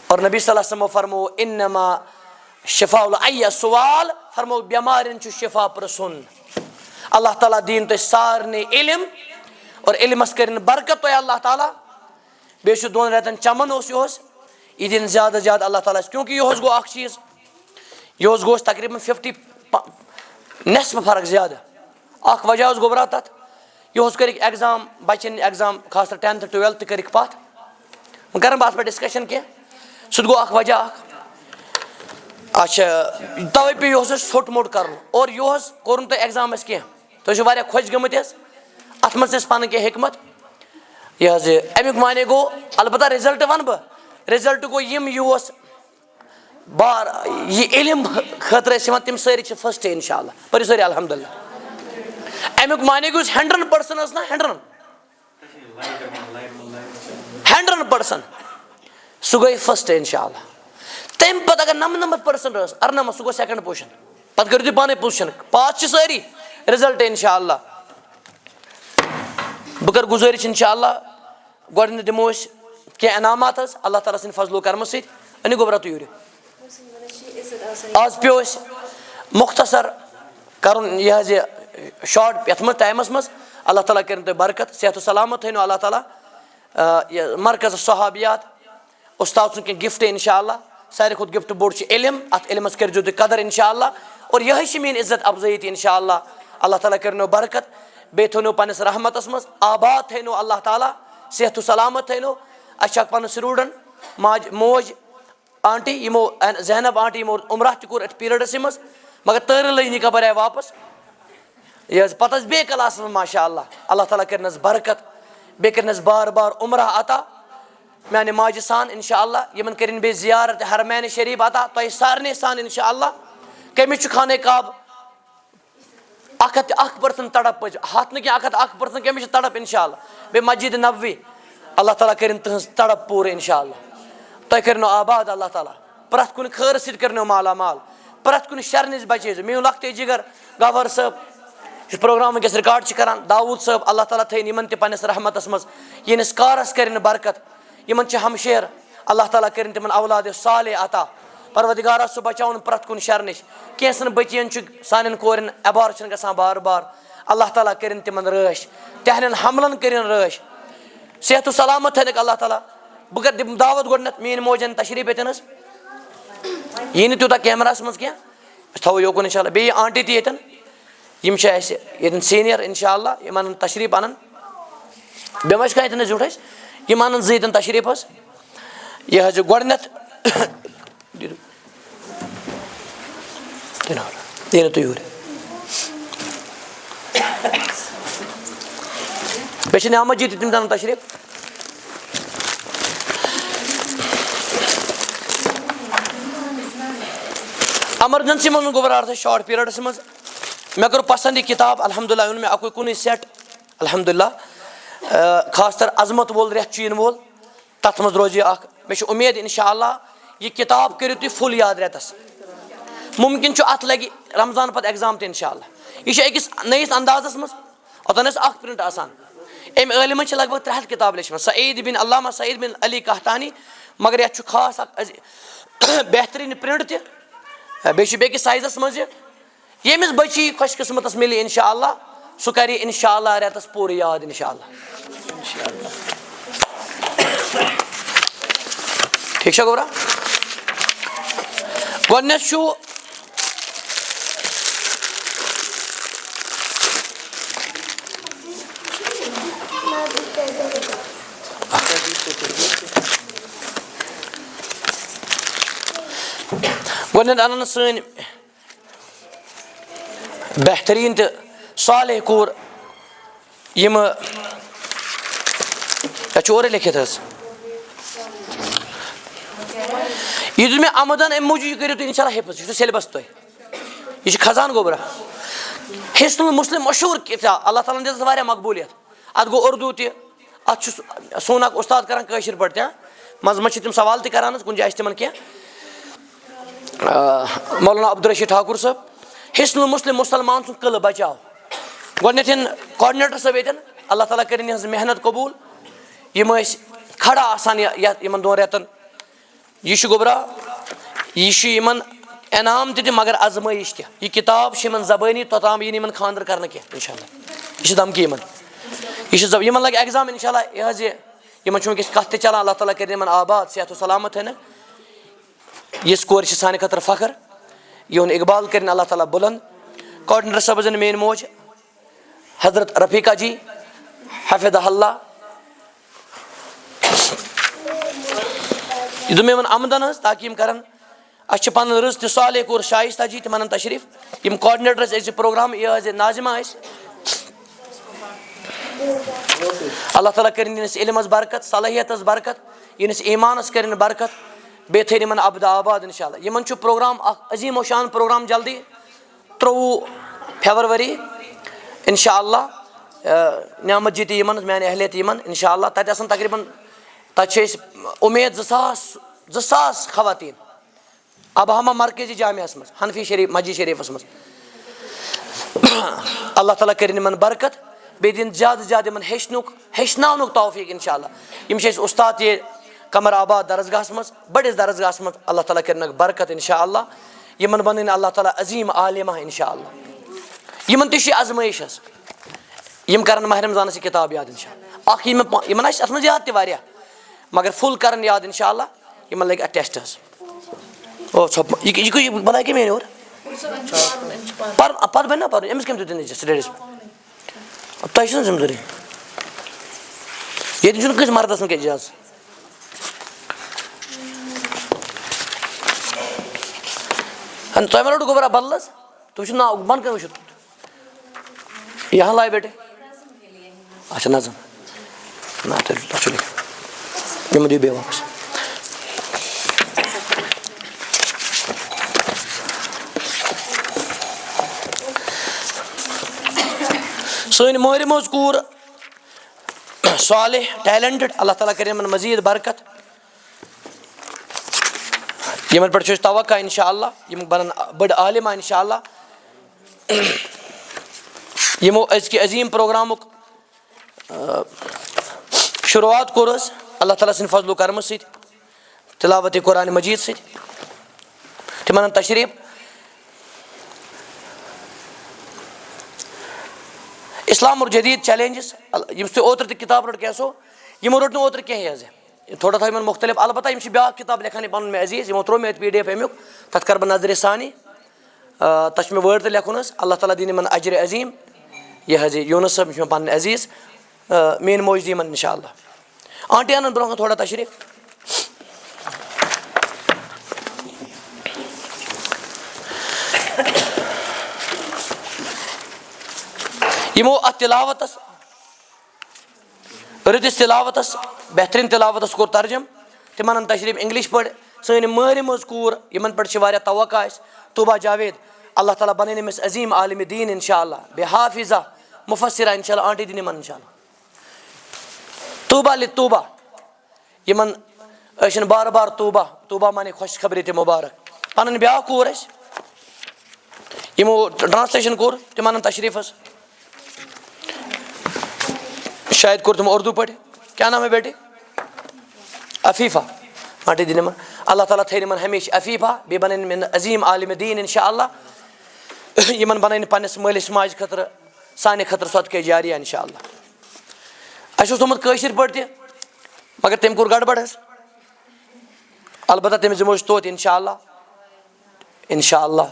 اور نبی صلی اللہ علیہ وسلمو فرمو انما شفاء العی سوال، فرمو بٮ۪مارٮ۪ن چھُ شفا پرژھُن. اللہ تعالیٰ دِیِن تۄہہِ سارنٕے علم اور علمس کٔرِنۍ برکت تۄہہِ اللہ تعالیٰ. بیٚیہِ چھُ 2 رٮ۪تن چمن اوس یِہُس، یہِ دِنۍ زیادٕ زیادٕ اللہ تعالیٰ. کیونکہ یِہُس گوٚو اکھ چیٖز، یِہُس گوٚو تقریٖباً 50 نٮ۪صف فرق زیادٕ. اکھ وجہ اوس گوٚبرا تتھ، یِہُس کٔرِکھ ایگزام، بچن ایگزام خاص کر 10th 12th کٔرِکھ پتھ. وۄنۍ کرن بہٕ اتھ پٮ۪ٹھ ڈسکشن کینٛہہ، سُہ تہِ گوٚو اکھ وجہ اکھ. اچھا توے پیٚو یِہُس اَسہِ ژھوٚٹ موٚٹ کرُن. اور یِہُس کوٚر نہٕ تۄہہِ ایگزامس کینٛہہ، تُہۍ چھِو واریاہ خۄش گٔمٕتۍ حظ. اتھ منٛز ٲسۍ پنٕنۍ کینٛہہ حکمت. یہِ حظ یہِ امیُک معنے گوٚو البتہ رِزلٹ ونہٕ بہٕ، رِزلٹ گوٚو یِم یِہُس بار یہِ علم خٲطرٕ ٲسۍ یِوان تِم سٲری چھِ فٔسٹ انشاء اللہ. پٔرِو سٲری الحمدللہ. امیُک معنے گوٚو یُس 100% ٲس نا 100% سُہ گٔے فٔسٹ انشاء اللہ. تمہ پتہ اگر 99% رس 98 سہ گو سیکنڈ پوزیشن پتہ کرو تھی پانے پوزیشن پاس چھ ساری رزلٹ انشاءاللہ بہ کر گزارش انشاءاللہ گۄڈنیٚتھ دمو أسۍ کینٛہہ انعامات حظ اللہ تعالیٰ سٕنٛدِ فضلو کرمہٕ سۭتۍ أنِو گوبرا تُہۍ یوٗرۍ آز پیٚو اَسہِ مختصر کرُن یہِ حظ یہِ شاٹ یتھ منٛز ٹایمس منٛز اللہ تعالیٰ کٔرِنۍ تۄہہِ برکت صحت و سلامت تھٲینو اللہ تعالیٰ یہِ مرکز صحابیات استاد سُنٛد کینٛہہ گفٹ انشاءاللہ ساروی کھۄتہٕ گفٹ بوٚڑ چھُ علم اتھ علمس کٔرزیٚو تُہۍ قدر انشاءاللہ اور یِہے چھِ میٲنۍ عزت افضٲیی تہِ انشاءاللہ اللہ تعالیٰ کٔرنو برکت بیٚیہِ تھٲونو پننِس رحمتس منٛز آباد تھٲینو اللہ تعالیٰ صحت و سلامت تھٲینو اَسہِ چھُ اکھ پنُن سٹوٗڈنٹ ماجہِ موج آنٹی یِمو زینب آنٹی یِمو عمرہ تہِ کوٚر اَتھ پیٖریڈسٕے منٛز مگر تٲرٕ لٔج نہٕ خبر آیہِ واپس یہِ حظ پتہٕ ٲس بیٚیہِ کلاسس منٛز ماشاء اللہ اللہ تعالیٰ کٔرنَس برکت بیٚیہِ کٔرنَس بار بار عمرہ عطا میانہِ ماجہِ سان انشاءاللہ یِمن کٔرِنۍ بیٚیہِ زیارت حرمینہِ شریٖف عطا تۄہہِ سارنٕے سان انشاءاللہ کٔمِس چھُ خانہ کعبہ 101% تڑپ پٔز 100 نہٕ کینٛہہ 101% کٔمِس چھِ تڑپ انشاءاللہ بیٚیہِ مسجد نبوی اللہ تعالیٰ کٔرِنۍ تٕہٕنٛز تڑپ پوٗرٕ انشاءاللہ تۄہہِ کٔرنو آباد اللہ تعالیٰ پرٛٮ۪تھ کُنہِ خٲرٕ سۭتۍ کٔرنو مالا مال پرٛٮ۪تھ کُنہِ شر نِش بچٲیزیو میون لۄکٹے جگر گوہر صٲب یُس پروگرام وٕنکیٚس رِکاڈ چھِ کران داوٗد صٲب اللہ تعالیٰ تھٲیِن یِمن تہِ پننِس رحمتس منٛز یِہنٛدِس کارس کٔرِنۍ برکت یِمن چھِ ہمشیر اللہ تعالیٰ کٔرِنۍ تِمن اولادِ صالح عطا پروردگارا سُہ بچاوُن پرٛٮ۪تھ کُنہِ شر نِش کینٛژن بٔچین چھُ سانٮ۪ن کورٮ۪ن ایبارشن گژھان بار بار اللہ تعالیٰ کٔرِنۍ تِمن رٲچھ تِہنٛدٮ۪ن حملن کٔرِنۍ رٲچھ صحت و سلامت تھٲینکھ اللہ تعالیٰ بہٕ کرٕ دِمہٕ دعوت گۄڈنیٚتھ میٲنۍ موج انہِ تشریٖف ییٚتٮ۪ن حظ یی نہٕ تیوٗتاہ کیمراہس منٛز کینٛہہ أسۍ تھاوو یوکُن انشاءاللہ بیٚیہِ یہِ آنٹی تہِ ییٚتٮ۪ن یِم چھِ اَسہِ ییٚتٮ۪ن سیٖنیر انشاءاللہ یِم انن تشریٖف انن بیٚیہِ ما چھِ کانٛہہ ییٚتٮ۪ن حظ زیُٹھ اَسہِ یِم انن زٕ ییٚتٮ۪ن تشریٖف حظ یہِ حظ یہِ گۄڈنیٚتھ یِیِو تُہۍ یوٗرۍ بیٚیہِ چھِ نعمت جی تہِ تِم تہِ انن تشریٖف ایمرجنسی منٛز گوٚو برابر شاٹ پیٖریڈس منٛز مےٚ کٔر پسنٛد یہِ کِتاب الحمدُاللہ اوٚن مےٚ اکُے کُنُے سیٹ الحمدُاللہ خاص کر عظمت وول رٮ۪تھ چھُ یِنہٕ وول تتھ منٛز روزِ یہِ اکھ مےٚ چھِ اُمید انشاءاللہ یہِ کِتاب کٔرِو تُہۍ فُل یاد رٮ۪تس مُمکِن چھُ اتھ لگہِ رمضان پتہٕ ایگزام تہِ انشاءاللہ یہِ چھِ أکِس نٔیِس اندازس منٛز اوٚتن ٲس اکھ پرنٹ آسان أمۍ عٲلمن چھِ لگ بگ 300 کِتابہٕ لیچھمژٕ سعید بن علامہ سعید بن علی قحطانی مگر یتھ چھُ خاص اکھ بہتریٖن پرنٹ تہِ بیٚیہِ چھُ بیٚکِس سایزس منٛز یہِ ییٚمِس بچی خۄش قٕسمتس مِلہِ انشاءاللہ سُہ کرِ یہِ انشاءاللہ رٮ۪تس پوٗرٕ یاد انشاءاللہ ٹھیٖک چھا گوبرا گۄڈنیٚتھ چھُ گۄڈنیٚتھ انن سٲنۍ بہتریٖن تہٕ صالح کوٗر یِمہٕ تَتھ چھُ اورَے لیکھِتھ حظ یہِ دیُت مےٚ آمدن اَمہِ موٗجوٗب یہِ کٔرِو تُہۍ انشاءاللہ حِفظ یہِ چھُ سیلبس تۄہہِ یہِ چھُ خزان گوبرا حِصنُل مُسلِم مشہوٗر کِتاب اللہ تعالیٰ ہن دِژ اَتھ واریاہ مقبوٗلیت اَتھ گوٚو اُردو تہِ اَتھ چھُ سون اکھ اُستاد کران کٲشِر پٲٹھۍ تہِ منٛزٕ منٛزٕ چھِ تِم سوال تہِ کران حظ کُنہِ جایہِ آسہِ تِمن کینٛہہ مولانا عبدالرشیٖد ٹھاکُر صٲب حِصنُل مُسلِم مُسلمان سُنٛد قلعہٕ بچاو گۄڈنیٚتھ یِن کاڈِنیٹر صٲب ییٚتٮ۪ن اللہ تعالیٰ کٔرِنۍ یِہٕنٛز محنت قبوٗل یِم ٲسۍ کھڑا آسان یتھ یِمن دۄن رٮ۪تن یہِ چھُ گوبرا یہِ چھُ یِمن انعام تہِ مگر ازمٲیش تہِ یہِ کِتاب چھِ یِمن زبٲنی توٚتام یی نہٕ یِمن خانٛدر کرنہٕ کینٛہہ انشاءاللہ یہِ چھِ دمکی یِمن یہِ چھِ یِمن لگہِ ایگزام انشاءاللہ یہِ حظ یہِ یِمن چھُ وٕنکیٚس کتھ تہِ چلان اللہ تعالیٰ کٔرِنۍ یِمن آباد صحت و سلامت تھٲینکھ یِژھ کورِ چھِ سانہِ خٲطرٕ فخر یِہُنٛد اقبال کٔرِنۍ اللہ تعالیٰ بُلند کاڈِنیٹر صٲب حظ میٲنۍ موج حضرت رفیقہ جی حفظہ اللہ یہِ دوٚپ مےٚ یِمن آمدن حظ تاکہِ یِم کرن اَسہِ چھِ پنٕنۍ رٕژ تہِ صالح کوٗر شایستہ جی تِم انن تشریٖف یِم کاڈِنیٹر ٲسۍ أزۍ پروگرام یہِ حظ یہِ ناظمہ ٲسۍ اللہ تعالیٰ کٔرِنۍ یِہنٛدِس علمس برکت صلٲحیتس برکت یِہنٛدِس ایمانس کٔرِنۍ برکت بیٚیہِ تھٲیِن یِمن ابد آباد انشاءاللہ یِمن چھُ پروگرام اکھ عظیٖم و شان پروگرام جلدی 23 فیبرؤری انشاءاللہ نعمت جی تہِ یِمن میانہِ اہلیہ تہِ یِمن انشاءاللہ تتہِ آسن تقریٖبن تتہِ چھِ أسۍ اُمید 2000 خواتیٖن ابہامہ مرکزی جامعہس مز حنفی شریف مسجد شریفس مز اللہ تعالیٰ کرن یمن برکت بیٚیہِ دِن زیادٕ زیادٕ یمن ہیٚچھناونُک توفیٖق انشاء اللہ. یِم چھِ اَسہِ اُستاد یہِ قمر آباد درسگاہس منٛز بٔڑِس درسگاہس منٛز اللہ تعالیٰ کرنکھ برکت انشاء اللہ. یمن بنٲیِن اللہ تعالیٰ عظیٖم عالمہ انشاء اللہ. یمن تہِ چھِ ازمٲیش حظ یم کرن ماہ رمضانس یہِ کتاب یاد انشاء اللہ. اکھ یمن آسہِ اتھ منٛز یاد تہِ واریاہ مگر فُل کرن یاد انشاء اللہ. یمن لگہِ اتھ ٹیسٹ حظ. او ژھۄپ یہِ بناے کٔمۍ اور پتہٕ بنہِ نا پرُن أمِس کٔمۍ دیُت نہٕ سٹیڈیس تۄہہِ چھُو نا ذمہٕ دٲری ییٚتہِ چھُنہٕ کٲنٛسہِ مردس نہٕ کینٛہہ اجازت. تۄہہِ ما روٚٹوٕ گوبرا بدل حظ تُہۍ وٕچھِو ناو بۄنہٕ کَنۍ وٕچھِو یہاں لائے بیٹے اچھا نظم نہ چلو یِمن دِیِو بیٚیہِ واپس. سٲنۍ مٲرۍ موج کوٗر صالح ٹیلنٹڈ اللہ تعالیٰ کرِ یِمن مزیٖد برکت. یِمن پٮ۪ٹھ چھُ اَسہِ توقع انشاء اللہ یِم بنن بٔڑ عالمہ انشاء اللہ. یِمو أزکہِ عظیٖم پروگرامُک شروعات کوٚر حظ اللہ تعالیٰ سٕنٛدِ فضلو کرمہٕ سۭتۍ تلاوتِ قرآنِ مجیٖد سۭتۍ. تِمن اَن تشریٖف. اسلام اور جدید چیلنجز یُس تۄہہِ اوترٕ تہِ کِتاب رٔٹ کینٛژھو یِمو رٔٹ نہٕ اوترٕ کینٛہہ حظ تھوڑا تھٲو یِمن مختلف البتہ یِم چھِ بیٛاکھ کِتاب لیکھان یہِ پنُن مےٚ عزیٖز یِمو ترٛوو مےٚ اَتہِ PDF امیُک تتھ کرٕ بہٕ نظرِ ثانی. تتھ چھُ مےٚ وٲڑ تہِ لیکھُن حظ اللہ تعالیٰ دِیِن یِمن اجرِ عظیٖم. یہِ حظ یہِ یوٗنس صٲب یہِ چھُ مےٚ پنٕنۍ عزیٖز میٲنۍ موج دی یِمن انشاء اللہ. آنٹی انن برونٛہہ کُن تھوڑا تشریٖف. یِمو اتھ تلاوتس رٕتِس تلاوتس بہتریٖن تلاوتس کوٚر ترجم. تِمن ان تشریٖف انگلش پٲٹھۍ. سٲنۍ مٲرۍ مٲج کوٗر یِمن پٮ۪ٹھ چھِ واریاہ توقع اَسہِ طوبہ جاوید اللہ تعالیٰ بنٲیِن أمِس عظیٖم عالمِ دیٖن انشاء اللہ بیٚیہِ حافظہ مُفسرہ انشاء اللہ. آنٹی دِن یِمن انشاء اللہ. طوبہ لطوبہ یِمن ٲسِن بار بار طوبہ مانے خۄش خبرِ تہِ مُبارک. پنٕنۍ بیٛاکھ کوٗر اَسہِ یِمو ٹرانسلیشن کوٚر تِمن ان تشریٖف حظ. شاید کوٚر تِمو اردوٗ پٲٹھۍ. کیٛاہ نام ہے بیٹے عفیٖفہ. آنٹی دِن یِمن اللہ تعالیٰ تھٲیِن یِمن ہمیشہٕ عفیٖفہ بیٚیہِ بنٲیِن یِمن عظیٖم عالمِ دیٖن انشاء اللہ. یِمن بنٲیِن پننِس مٲلِس ماجہِ خٲطرٕ سانہِ خٲطرٕ صدقے جاریہ انشاء اللہ. اَسہِ اوس تھوٚمُت کٲشِر پٲٹھۍ تہِ مگر تٔمۍ کوٚر گڑبڑ حظ البتہ تٔمِس دِمو أسۍ توتہِ انشاء اللہ انشاء اللہ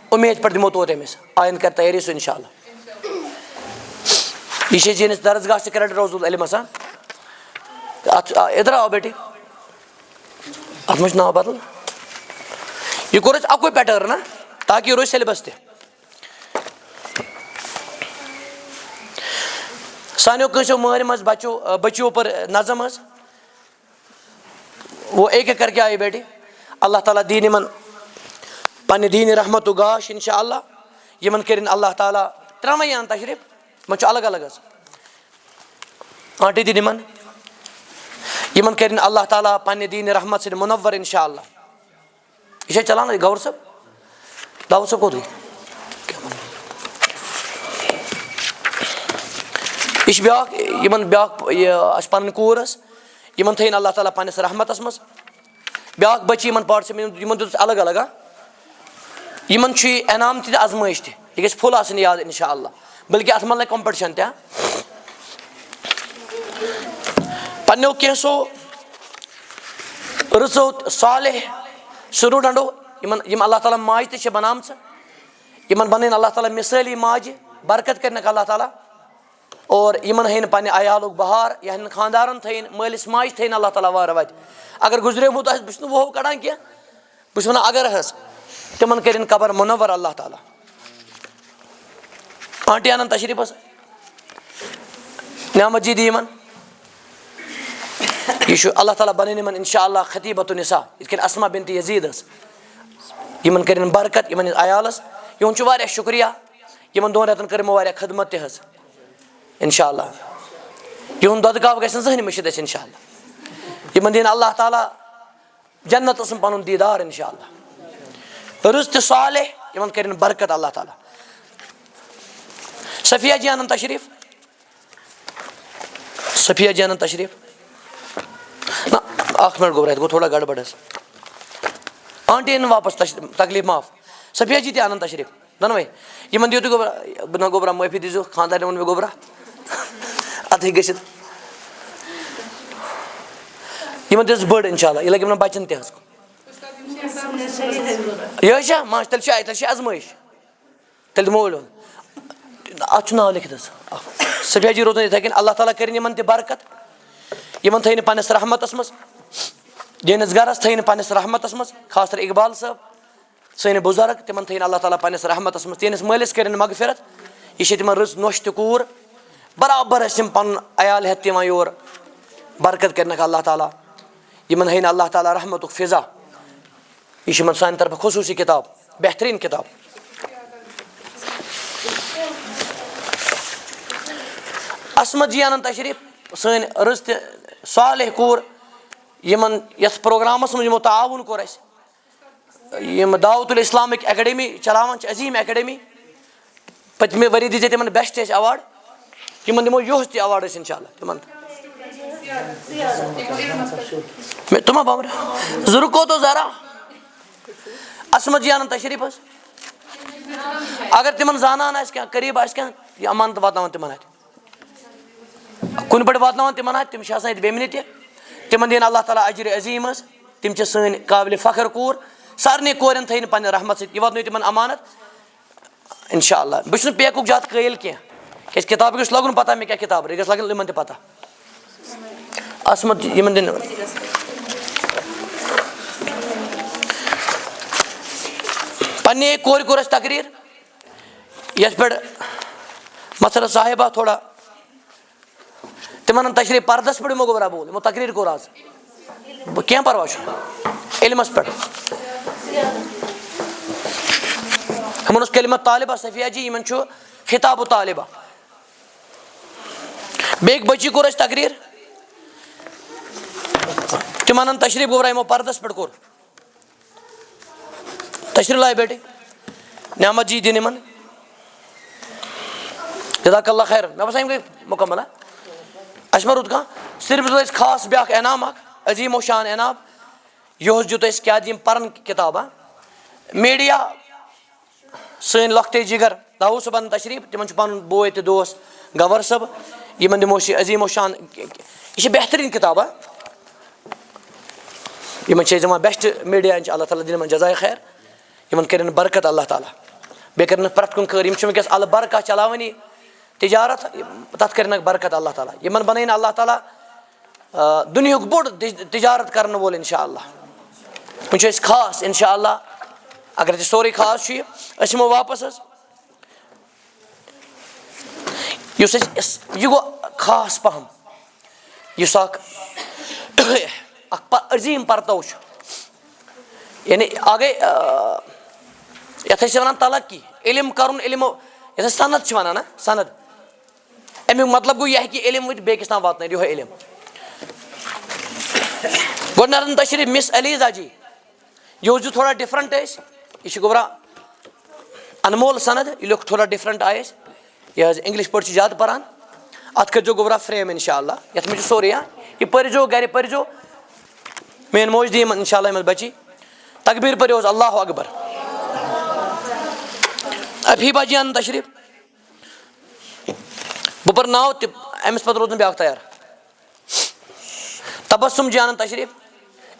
اُمید پٮ۪ٹھ دِمو توتہِ أمِس آیِنٛدٕ کرِ تیٲری سُہ انشاء اللہ. یہِ چھِ أسۍ درسگاہ سیکرٹری روزُل علم حسان. اتھ ادھر آو بیٹے اتھ منٛز چھُ ناو بدل. یہِ کوٚر اَسہِ اکُے پیٹٲرن نا تاکہِ یہِ روزِ سیلبس تہِ. سانیو کٲنٛسیو مٲرۍ منٛز بچیو پر نظم حظ وہ ایک ایک کر کے آئے بیٹے. اللہ تعالیٰ دِیِن یِمن پننہِ دیٖنہِ رحمتُک گاش انشاء اللہ. یِمن کٔرِنۍ اللہ تعالیٰ ترٛٮ۪نوَے اَن تشریٖف یِمن چھُ الگ الگ حظ. آنٹی دِن یِمن یِمن کٔرِنۍ اللہ تعالیٰ پننہِ دیٖنہِ رحمت سۭتۍ مُنور انشاء اللہ. یہِ چھا چلان حظ گور صٲب داوود صٲب کوٚت گٔے یہِ چھِ بیٛاکھ یِمن بیٛاکھ یہِ اَسہِ پنٕنۍ کوٗر حظ یِمن تھٲیِن اللہ تعالیٰ پننِس رحمتس منٛز. بیٛاکھ بچی یِمن پاٹسِپیٹ یِمن دیُت الگ الگ یِمن چھُ یہِ انعام تہِ تہٕ ازمٲیش تہِ یہِ گژھِ فُل آسٕنۍ یاد انشاء اللہ بلکہِ اتھ منٛز لگہِ کمپٹِشن تہِ. پننیو کینٛژھو رٕژو صالح سٹوٗڈنٹو یِم اللہ تعالیٰ ماجہِ تہِ چھِ بنامژٕ یِمن بنٲیِن اللہ تعالیٰ مثٲلی ماجہِ برکت کرنکھ اللہ تعالیٰ اور یِمن ہٲیِن پننہِ عیالُک بہار یِہنٛدٮ۪ن خانٛدارن تھٲیِن مٲلِس ماجہِ تھٲیِن اللہ تعالیٰ وارٕ وتہِ. اگر گُزریومُت آسہِ بہٕ چھُس نہٕ وُہو کڑان کینٛہہ بہٕ چھُس ونان اگر حظ تِمن کٔرِنۍ قبر مُنور اللہ تعالیٰ. آنٹی انن تشریٖف حظ. نعمت جی دی یِمن یہِ چھُ اللہ تعالیٰ بنٲیِن یِمن انشاء اللہ خطیٖبۃ النساء یِتھ کٔنۍ اسما بنتِ یزیٖد ٲس. یِمن کٔرِنۍ برکت یِمن ہِنٛدِس عیالس. یِہُنٛد چھُ واریاہ شُکریہ یِمن 2 رٮ۪تن کٔر یِمو واریاہ خدمت تہِ حظ انشاء اللہ. یِہُنٛد دۄدٕ کاپ گژھِ نہٕ زٕہٕنۍ مٔشِد اَسہِ انشاء اللہ. یِمن دِیِن اللہ تعالیٰ جنت ٲسٕم پنُن دیٖدار انشاء اللہ. رزق صالح یمن کرن برکت اللہ تعالیٰ. صفیہ جی انن تشریف، صفیہ جی انن تشریف. نا اکھ منٹ گوٚو گوٚو تھوڑا گڑبڑ حظ. آنٹی ان واپس تکلیف معاف. صفیہ جی تہِ انن تشریف دۄنوَے. یِمن دِیِو تُہۍ گوٚبرا، نہ گوٚبرا معٲفی دیٖزیو، خاندارنہِ ووٚن مےٚ گوٚبرا اَتھ ہیٚکہِ گٔژھِتھ. یِمن دِژ بٔڑ اِنشاء اللہ، یہِ لگہِ یِمن بچن تہِ حظ. یہِ حظ چھا ماشا تیٚلہِ چھِ ازمٲیش، تیٚلہِ دِمو ؤلِو. اَتھ چھُ ناو لیکھِتھ حظ. صفیہ جی روزن یِتھَے کٔنۍ. اللہ تعالیٰ کٔرِنۍ یِمن تہِ برکت، یِمن تھٲیِنۍ پنٛنِس رحمتس منٛز، یِہنٛدِس گرس تھٲیِنۍ پنٛنِس رحمتس منٛز. خاص کر اقبال صٲب سٲنۍ بُزرگ، تِمن تھٲیِنۍ اللہ تعالیٰ پنٛنِس رحمتس منٛز. تِہنٛدِس مٲلِس کٔرِنۍ مغفرت. یہِ چھِ تِمن رٕژ نۄش تہِ کوٗر، برابر ٲسۍ یِم پنُن عیال ہٮ۪تھ تہِ یِوان یور. برکت کٔرِنکھ اللہ تعالیٰ، یِمن ہٲیِنۍ اللہ تعالیٰ رحمتُک فضا. یہِ چھِ یِمن سانہِ طرفہٕ خصوٗصی کِتاب، بہتریٖن کِتاب. عصمت جی انن تشریف، سٲنۍ رٕژ تہِ صالح کوٗر، یِمن یتھ پروگرامس منٛز یِمو تعاوُن کوٚر اَسہِ. یِم دعوت الاسلامٕکۍ اکیڈمی چلاوان چھِ، عظیٖم اکیڈمی. پٔتمہِ ؤری دِژے تِمن بیسٹ اَسہِ ایواڈ. یِمن دِمو یِہُس تہِ ایواڈ أسۍ انشاء اللہ تِمن. تِمن بابر زٕ رُکو تو ذرا. عصمت جی انن تشریف حظ. اگر تِمن زانان آسہِ کینٛہہ، قریٖب آسہِ کینٛہہ، یہِ امانت واتناوان تِمن اتھِ، کُنہِ پٲٹھۍ واتناوان تِمن اتھِ. تِم چھِ آسان ییٚتہِ بیٚمنہِ تہِ. تِمن دِیِنۍ اللہ تعالیٰ اجرِ عظیٖم حظ. تِم چھِ سٲنۍ قابلِ فخر کوٗر. سارنٕے کورٮ۪ن تھٲیِنۍ پننہِ رحمت سۭتۍ. یہِ واتنٲیِو تِمن امانت انشاء اللہ. بہٕ چھُس نہٕ پیکُک زیادٕ قٲیِل کینٛہہ، کیازِ کِتاب گژھِ لگُن پتہ مےٚ کیٛاہ کِتاب، یہِ گژھِ لگٕنۍ یِمن تہِ پتہ. عصمت یِمن دِنۍ پننہِ کورِ کوٚر اَسہِ تقریٖر یتھ پٮ۪ٹھ مسرت صاحبہ تھوڑا تِمن تشریٖف پردس پٮ۪ٹھ یِمو گوٚبرا بول، یِمو تقریٖر کوٚر آز. کینٛہہ پرواے چھُنہٕ، علمس پٮ۪ٹھ. یِمن اوس کلمت طالبہ صفیہ جی، یِمن چھُ خطاب طالبہ. بیٚیہِ أکۍ بچی کوٚر اَسہِ تقریٖر، تِمن انن تشریٖف گوٚبرا یِمو پردس پٮ۪ٹھ کوٚر. تشریٖف لایے بیٹے. نعمت جی دِنۍ یِمن. جزاک اللہ خیر. مےٚ باسان یِم گٔے مُکمل. اَسہِ ما روٗد کانٛہہ. صرف دیُت اَسہِ خاص بیٛاکھ انعام اکھ، عظیٖم و شان انعام. یِہُس دیُت اَسہِ کیٛاہ دِیِم پرن کِتاب. میٖڈیا سٲنۍ لۄکٹے جِگر داوود صٲب انن تشریٖف. تِمن چھُ پنُن بوے تہٕ دوس گور صٲب. یِمن دِمو أسۍ یہِ عظیٖم و شان. یہِ چھِ بہتریٖن کِتاب. یِمن چھِ أسۍ دِوان بیسٹ میٖڈیا انشاء اللہ تعالیٰ دِنۍ یِمن جزاے خیر. یِمن کٔرِنۍ برکت اللہ تعالیٰ. بیٚیہِ کٔرِنکھ پرٛٮ۪تھ کُنہِ کٲر. یِم چھِ وٕنکیٚس البرکہ چلاوٲنی تجارت، تتھ کٔرِنکھ برکت اللہ تعالیٰ. یِمن بنٲیِن اللہ تعالیٰ دُنیہُک بوٚڑ تجارت کرن وول انشاء اللہ. وۄنۍ چھِ أسۍ خاص انشاء اللہ، اگر تہِ سورُے خاص چھُ یہِ، أسۍ یِمو واپس حظ. یُس اَسہِ یہِ گوٚو خاص پہم، یُس اکھ عظیٖم پرتو چھُ. یعنی آگے یتھ أسۍ چھِ ونان تلقی، علم کرُن. علمو یتھ أسۍ سند چھِ ونان، سند، امیُک مطلب گوٚو یہِ ہیٚکہِ علم وٲتِتھ بیٚکِس تام واتنٲیِتھ. یِہوے علم. گۄڈٕ نرن تشریٖف مِس علیزا جی. یِہُس دیُت تھوڑا ڈفرنٹ اَسہِ. یہِ چھُ گوٚبرا انمول سند. یہِ لیوٚکھ تھوڑا ڈفرنٹ آیہِ اَسہِ. یہِ حظ انگلش پٲٹھۍ چھِ زیادٕ پران. اتھ کٔرۍزیو گوٚبرا فریم انشاء اللہ. یتھ منٛز چھُ سورُے. یہِ پٔرۍزیو گرِ پٔرۍزیو. میٲنۍ موج دی یِمن انشاء اللہ یِمن بچی. تقبیٖر پٔرِو حظ اللہ اکبر. افیٖبا جی انن تشریٖف. بہٕ پرٕ ناو تہِ، أمِس پتہٕ روٗد نہٕ بیٛاکھ تیار. تبسم جی انن تشریٖف.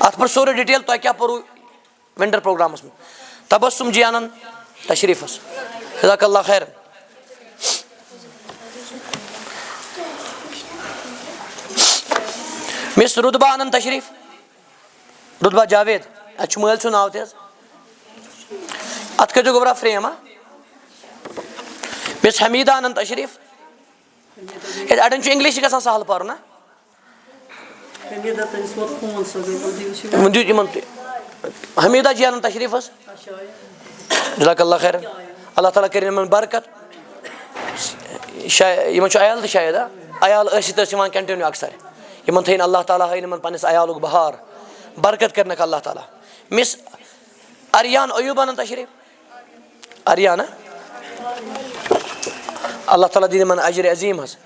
ات پر سورُے ڈِٹیل تۄہہِ کیٛاہ پوٚروٕ ونٹر پروگرامس منٛز. تبسم جی انن تشریٖفس. جزاک اللہ خیر. مِس رُتبا انن تشریٖف. رُتبا جاوید. اتہِ چھُ مٲلۍ سُنٛد ناو تہِ حظ. اتھ کٔرۍزیو گوٚبرا فریم. مِس حمیٖدا انن تشریٖف. اڑٮ۪ن چھُ انگلش گژھان سہل پرُن. دیُت یِمن تہِ. حمیٖدا جی انن تشریٖف حظ. جزاک اللہ خیر. اللہ تعالیٰ کٔرِنۍ یِمن برکت. یِمن چھُ عیال تہِ شاید. عیال ٲسِتھ ٲسۍ یِوان کنٹِنیوٗ اکثر. یِمن تھٲیِنۍ اللہ تعالیٰ ہٲیِنۍ یِمن پننِس عیالُک بہار. برکت کرنک اللہ تعالیٰ. مس اریان ایوب انن تشریف اریان اللہ تعالیٰ دین من اجر عظیم حظ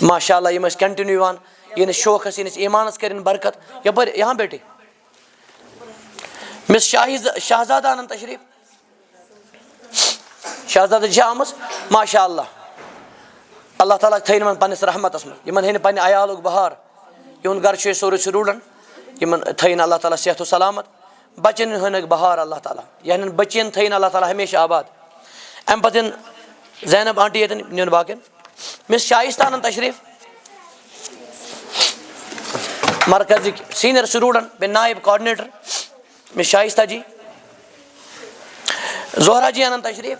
ماشاء اللہ یم کنٹینیو یوان ینس شوقس ینس ایمانس کرن برکت یپر یہاں بیٹھے. مس شہزادہ انن تشریف شہزادہ جی آمز ماشاء اللہ اللہ تعالیٰ تھین من پنس رحمتس من یمن ہین پنہ عیالک بہار یہن گر چھ سورے روڑن یمن تھین اللہ تعالیٰ صحت و سلامت بچن ہنک بہار اللہ تعالیٰ یہن بچین تھین اللہ تعالیٰ ہمیشہ آباد. ام پتن زینب آنٹی یتن نیون باقین. مس شائستہ انن تشریف مرکز سینئر اسٹوڈنٹ بے نائب کوآرڈینیٹر مس شائستہ جی. زہرا جی انن تشریف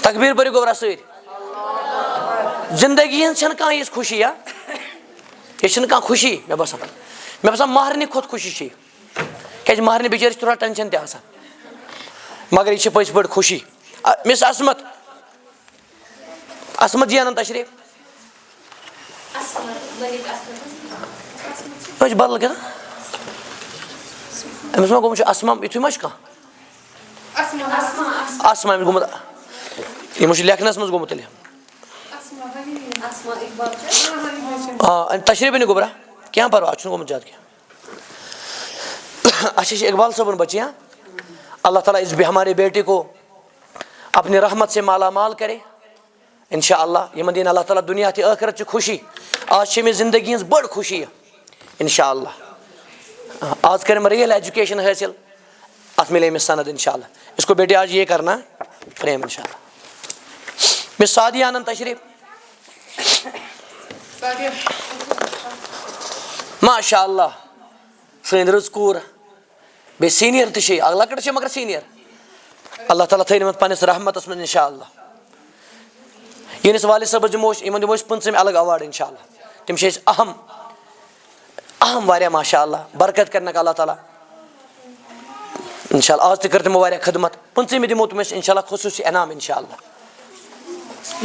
تکبیر بری گوبرا ست زندگی ہن چھن کانٛہہ یِژھ خوشی یہ چھنہٕ کانٛہہ خوشی مےٚ باسان مہرنہِ کھۄتہٕ خوشی چھِ یہِ کیٛازِ مہرنہِ بِچٲرِس چھِ تھوڑا ٹٮ۪نشَن تہِ آسان مگر یہِ چھِ پٔزۍ پٲٹھۍ خوشی. مس عصمت جی انن تشریف أسۍ چھِ بدل کیٛاہ أمِس ما گوٚمُت چھُ اسما یِتھُے ما چھُ کانٛہہ اسما أمِس گوٚمُت یِمو چھُ لیکھنس منٛز گوٚمُت تیٚلہِ تشریف بنی گوبرا کیا پرواہ چھُنہٕ گوٚمُت زیادٕ کینٛہہ. اچھا یہ اقبال صاحب بچے ہیں اللہ تعالیٰ اس بھی ہمارے بیٹے کو اپنی رحمت سے مالا مال کرے انشاءاللہ. یمن دین اللہ تعالیٰ دنیا تہ ٲخرت چہ خوشی آج چھِ أمِس زندگی ہٕنٛز بٔڑ خوشی انشاءاللہ. آج کریں ریئل ایجوکیشن حاصل ات ملے أمِس سند انشاءاللہ. اس کو بیٹے آج یہ کرنا فریم انشاءاللہ. مس سعدیہ انن تشریف ماشاء اللہ سن رٕژ کوٗر بیٚیہِ سیٖنیر تہِ چھے لۄکٕٹ چھے مگر سیٖنیر اللہ تعالیٰ تھٲیِن یِمن پننِس رحمتس منٛز انشاءاللہ. ییٚنِس والد صٲبس دِمو أسۍ یِمن دِمو أسۍ 15 الگ ایواڑ انشاءاللہ. تِم چھِ أسۍ اہم واریاہ ماشاء اللہ برکت کرنک اللہ تعالیٰ انشاءاللہ. آز تہِ کٔر تِمو واریاہ خدمت 15 دِمو تِم أسۍ انشاءاللہ خصوٗصی انعام انشاءاللہ.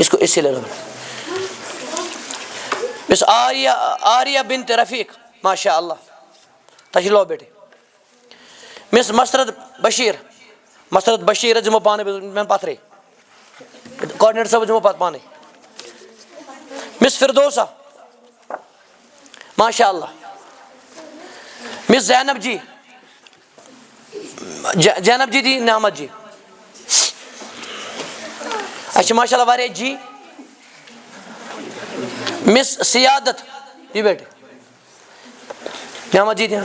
اس کو اسی لیے مس آریہ بنت رفیق ماشاء اللہ تشریف لو بیٹے. مس مسرت بشیر دِمو پانے میں پتھرے کوآرڈینیٹر صاحب دِمو پتہٕ پانے. مس فردوسا ماشاء اللہ. مس زینب جی دی نعمت جی اچھا ماشاء اللہ واریاہ جی. مس سیادت جی بیٹے نعمت جی دی.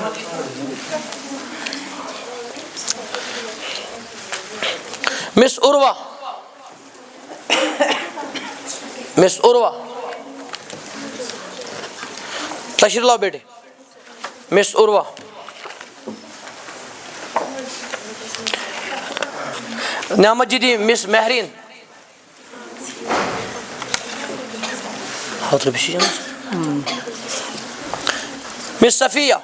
مس عروہ تشریف لاؤ بیٹے. مس عروہ نعمت جی دی. مس مہرین مس صفیہ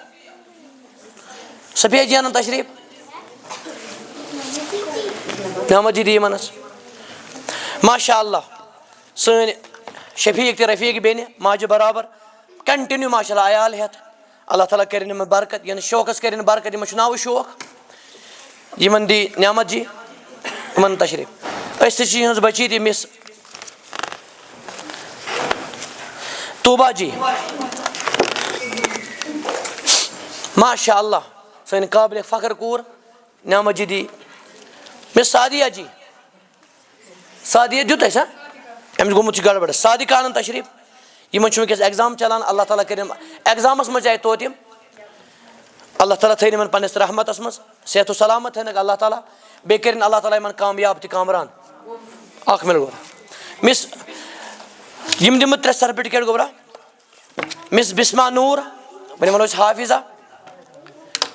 جی انن تشریف نعمت جی دی منس ماشاء اللہ. سن شفیق تہ رفیق بیٚنہِ ماجہِ برابر کنٹِنیو ماشاء اللہ عیال ہیتھ اللہ تعالیٰ کرن یِمن برکت یعنی شوقس کرن برکت. یِمن چھُ ناوٕ شوق یِمن دی نعمت جی یِمن تشریف. أسۍ تہِ چھِ یِہٕنٛز بچی تہِ مس طوبہ جی ماشاء اللہ سٲنۍ قابل فخر کوٗر نعمت جی دی. مس سعدیہ جی دیُت اَسہِ أمِس گوٚمُت چھُ گڑبڑ. صادقہ انن تشریف یِمن چھُ وٕنکیٚس ایگزام چلان اللہ تعالیٰ کٔرِنۍ ایگزامس منٛز آیہِ توتہِ یِم اللہ تعالیٰ تھٲیِن یِمن پننِس رحمتس منٛز صحت و سلامت تھٲینکھ اللہ تعالیٰ بیٚیہِ کٔرِنۍ اللہ تعالیٰ یِمن کامیاب تہِ کامران. اکھ مِنٹ گوٚبرا مس یِم دِمہٕ 3 سرٹِفکیٹ گوٚبرا. مس بسما نوٗر وۄنۍ وَنو أسۍ حافظہ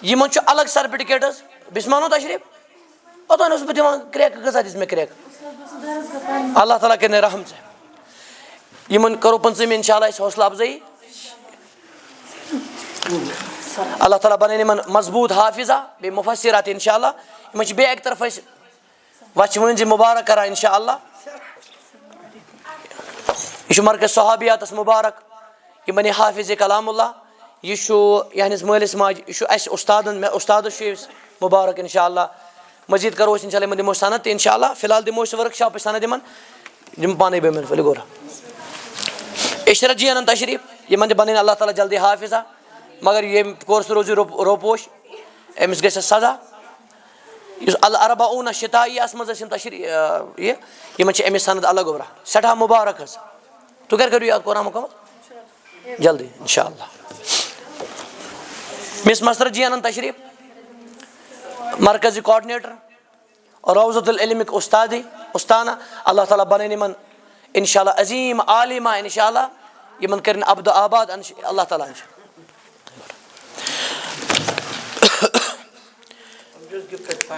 یِمن چھُ الگ سرٹِفکیٹ حظ. بسما انو تشریف اوٚتانۍ اوسُس بہٕ دِوان کرٛیکہٕ کۭژاہ دِژ مےٚ کرٛیکہٕ اللہ تعالیٰ کٔرِنۍ رحم ژٕ. یِمن کرو 15 انشاءاللہ أسۍ حوصلہٕ افضٲیی اللہ تعالیٰ بنٲیِن یِمن مضبوٗط حافظہ بیٚیہِ مُفسِرہ تہِ انشاءاللہ. یِمن چھِ بیٚیہِ اَکہِ طرفہٕ أسۍ وَچھِ وٲنٛجہِ مُبارک کران انشاءاللہ. یہ مرکز صحابیاتس مبارک یہ بنی حافظ کلام اللہ یہ یہنس مالس ماج یہ اس استادن میں استادس مبارک انشاءاللہ مزید کرو انشاءاللہ دمو سند تہ انشاءاللہ فی الحال دمو ورک شاپ سند دم پانے بے محفل گورا عشرت جی انن تشریف یہ بنین اللہ تعالیٰ جلدی حافظہ مگر یہ کورس روزی روپوش امس گھس سزا اس الاربعون شتائی اس مز تشریف یہ امس سند الگ گورا سٹھا مبارک حس تو کر کرو یاد قرآن مکمل جلدی انشاءاللہ مس مسرت جی انن تشریف مرکزی کوآرڈینیٹر اور روضۃ العلم استانہ اللہ تعالیٰ بنین من انشاءاللہ عظیم عالمہ انشاءاللہ یہ من کرن عبد آباد اللہ تعالیٰ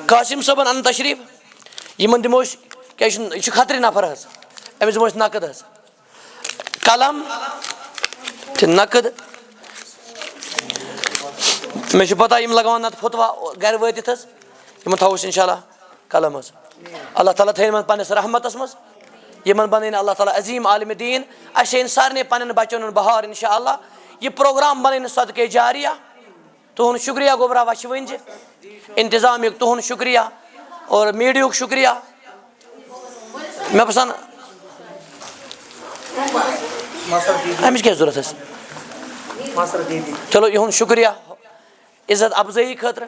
قاسم صبن ان تشریف یہ دموش یہ خطری نفر حس امس دموش نقد حس قلم نقد مجھے پتہ یم لگوان نت فتوا گھر واتت حس یہ تھوس انشاءاللہ قلم حس اللہ تعالیٰ تھین من پنس رحمتس مز یہ بنین اللہ تعالیٰ عظیم عالم دین اچھے سارے پنن بچن بہار انشاءاللہ یہ پروگرام بنین صدقہ جاریہ تہن شکریہ گوبرا وچ ونج انتظام تہن شکریہ اور میڈیا شکریہ میں پسند امس کیا ضرورت چلو یہ شکریہ عزت افزائی خاطر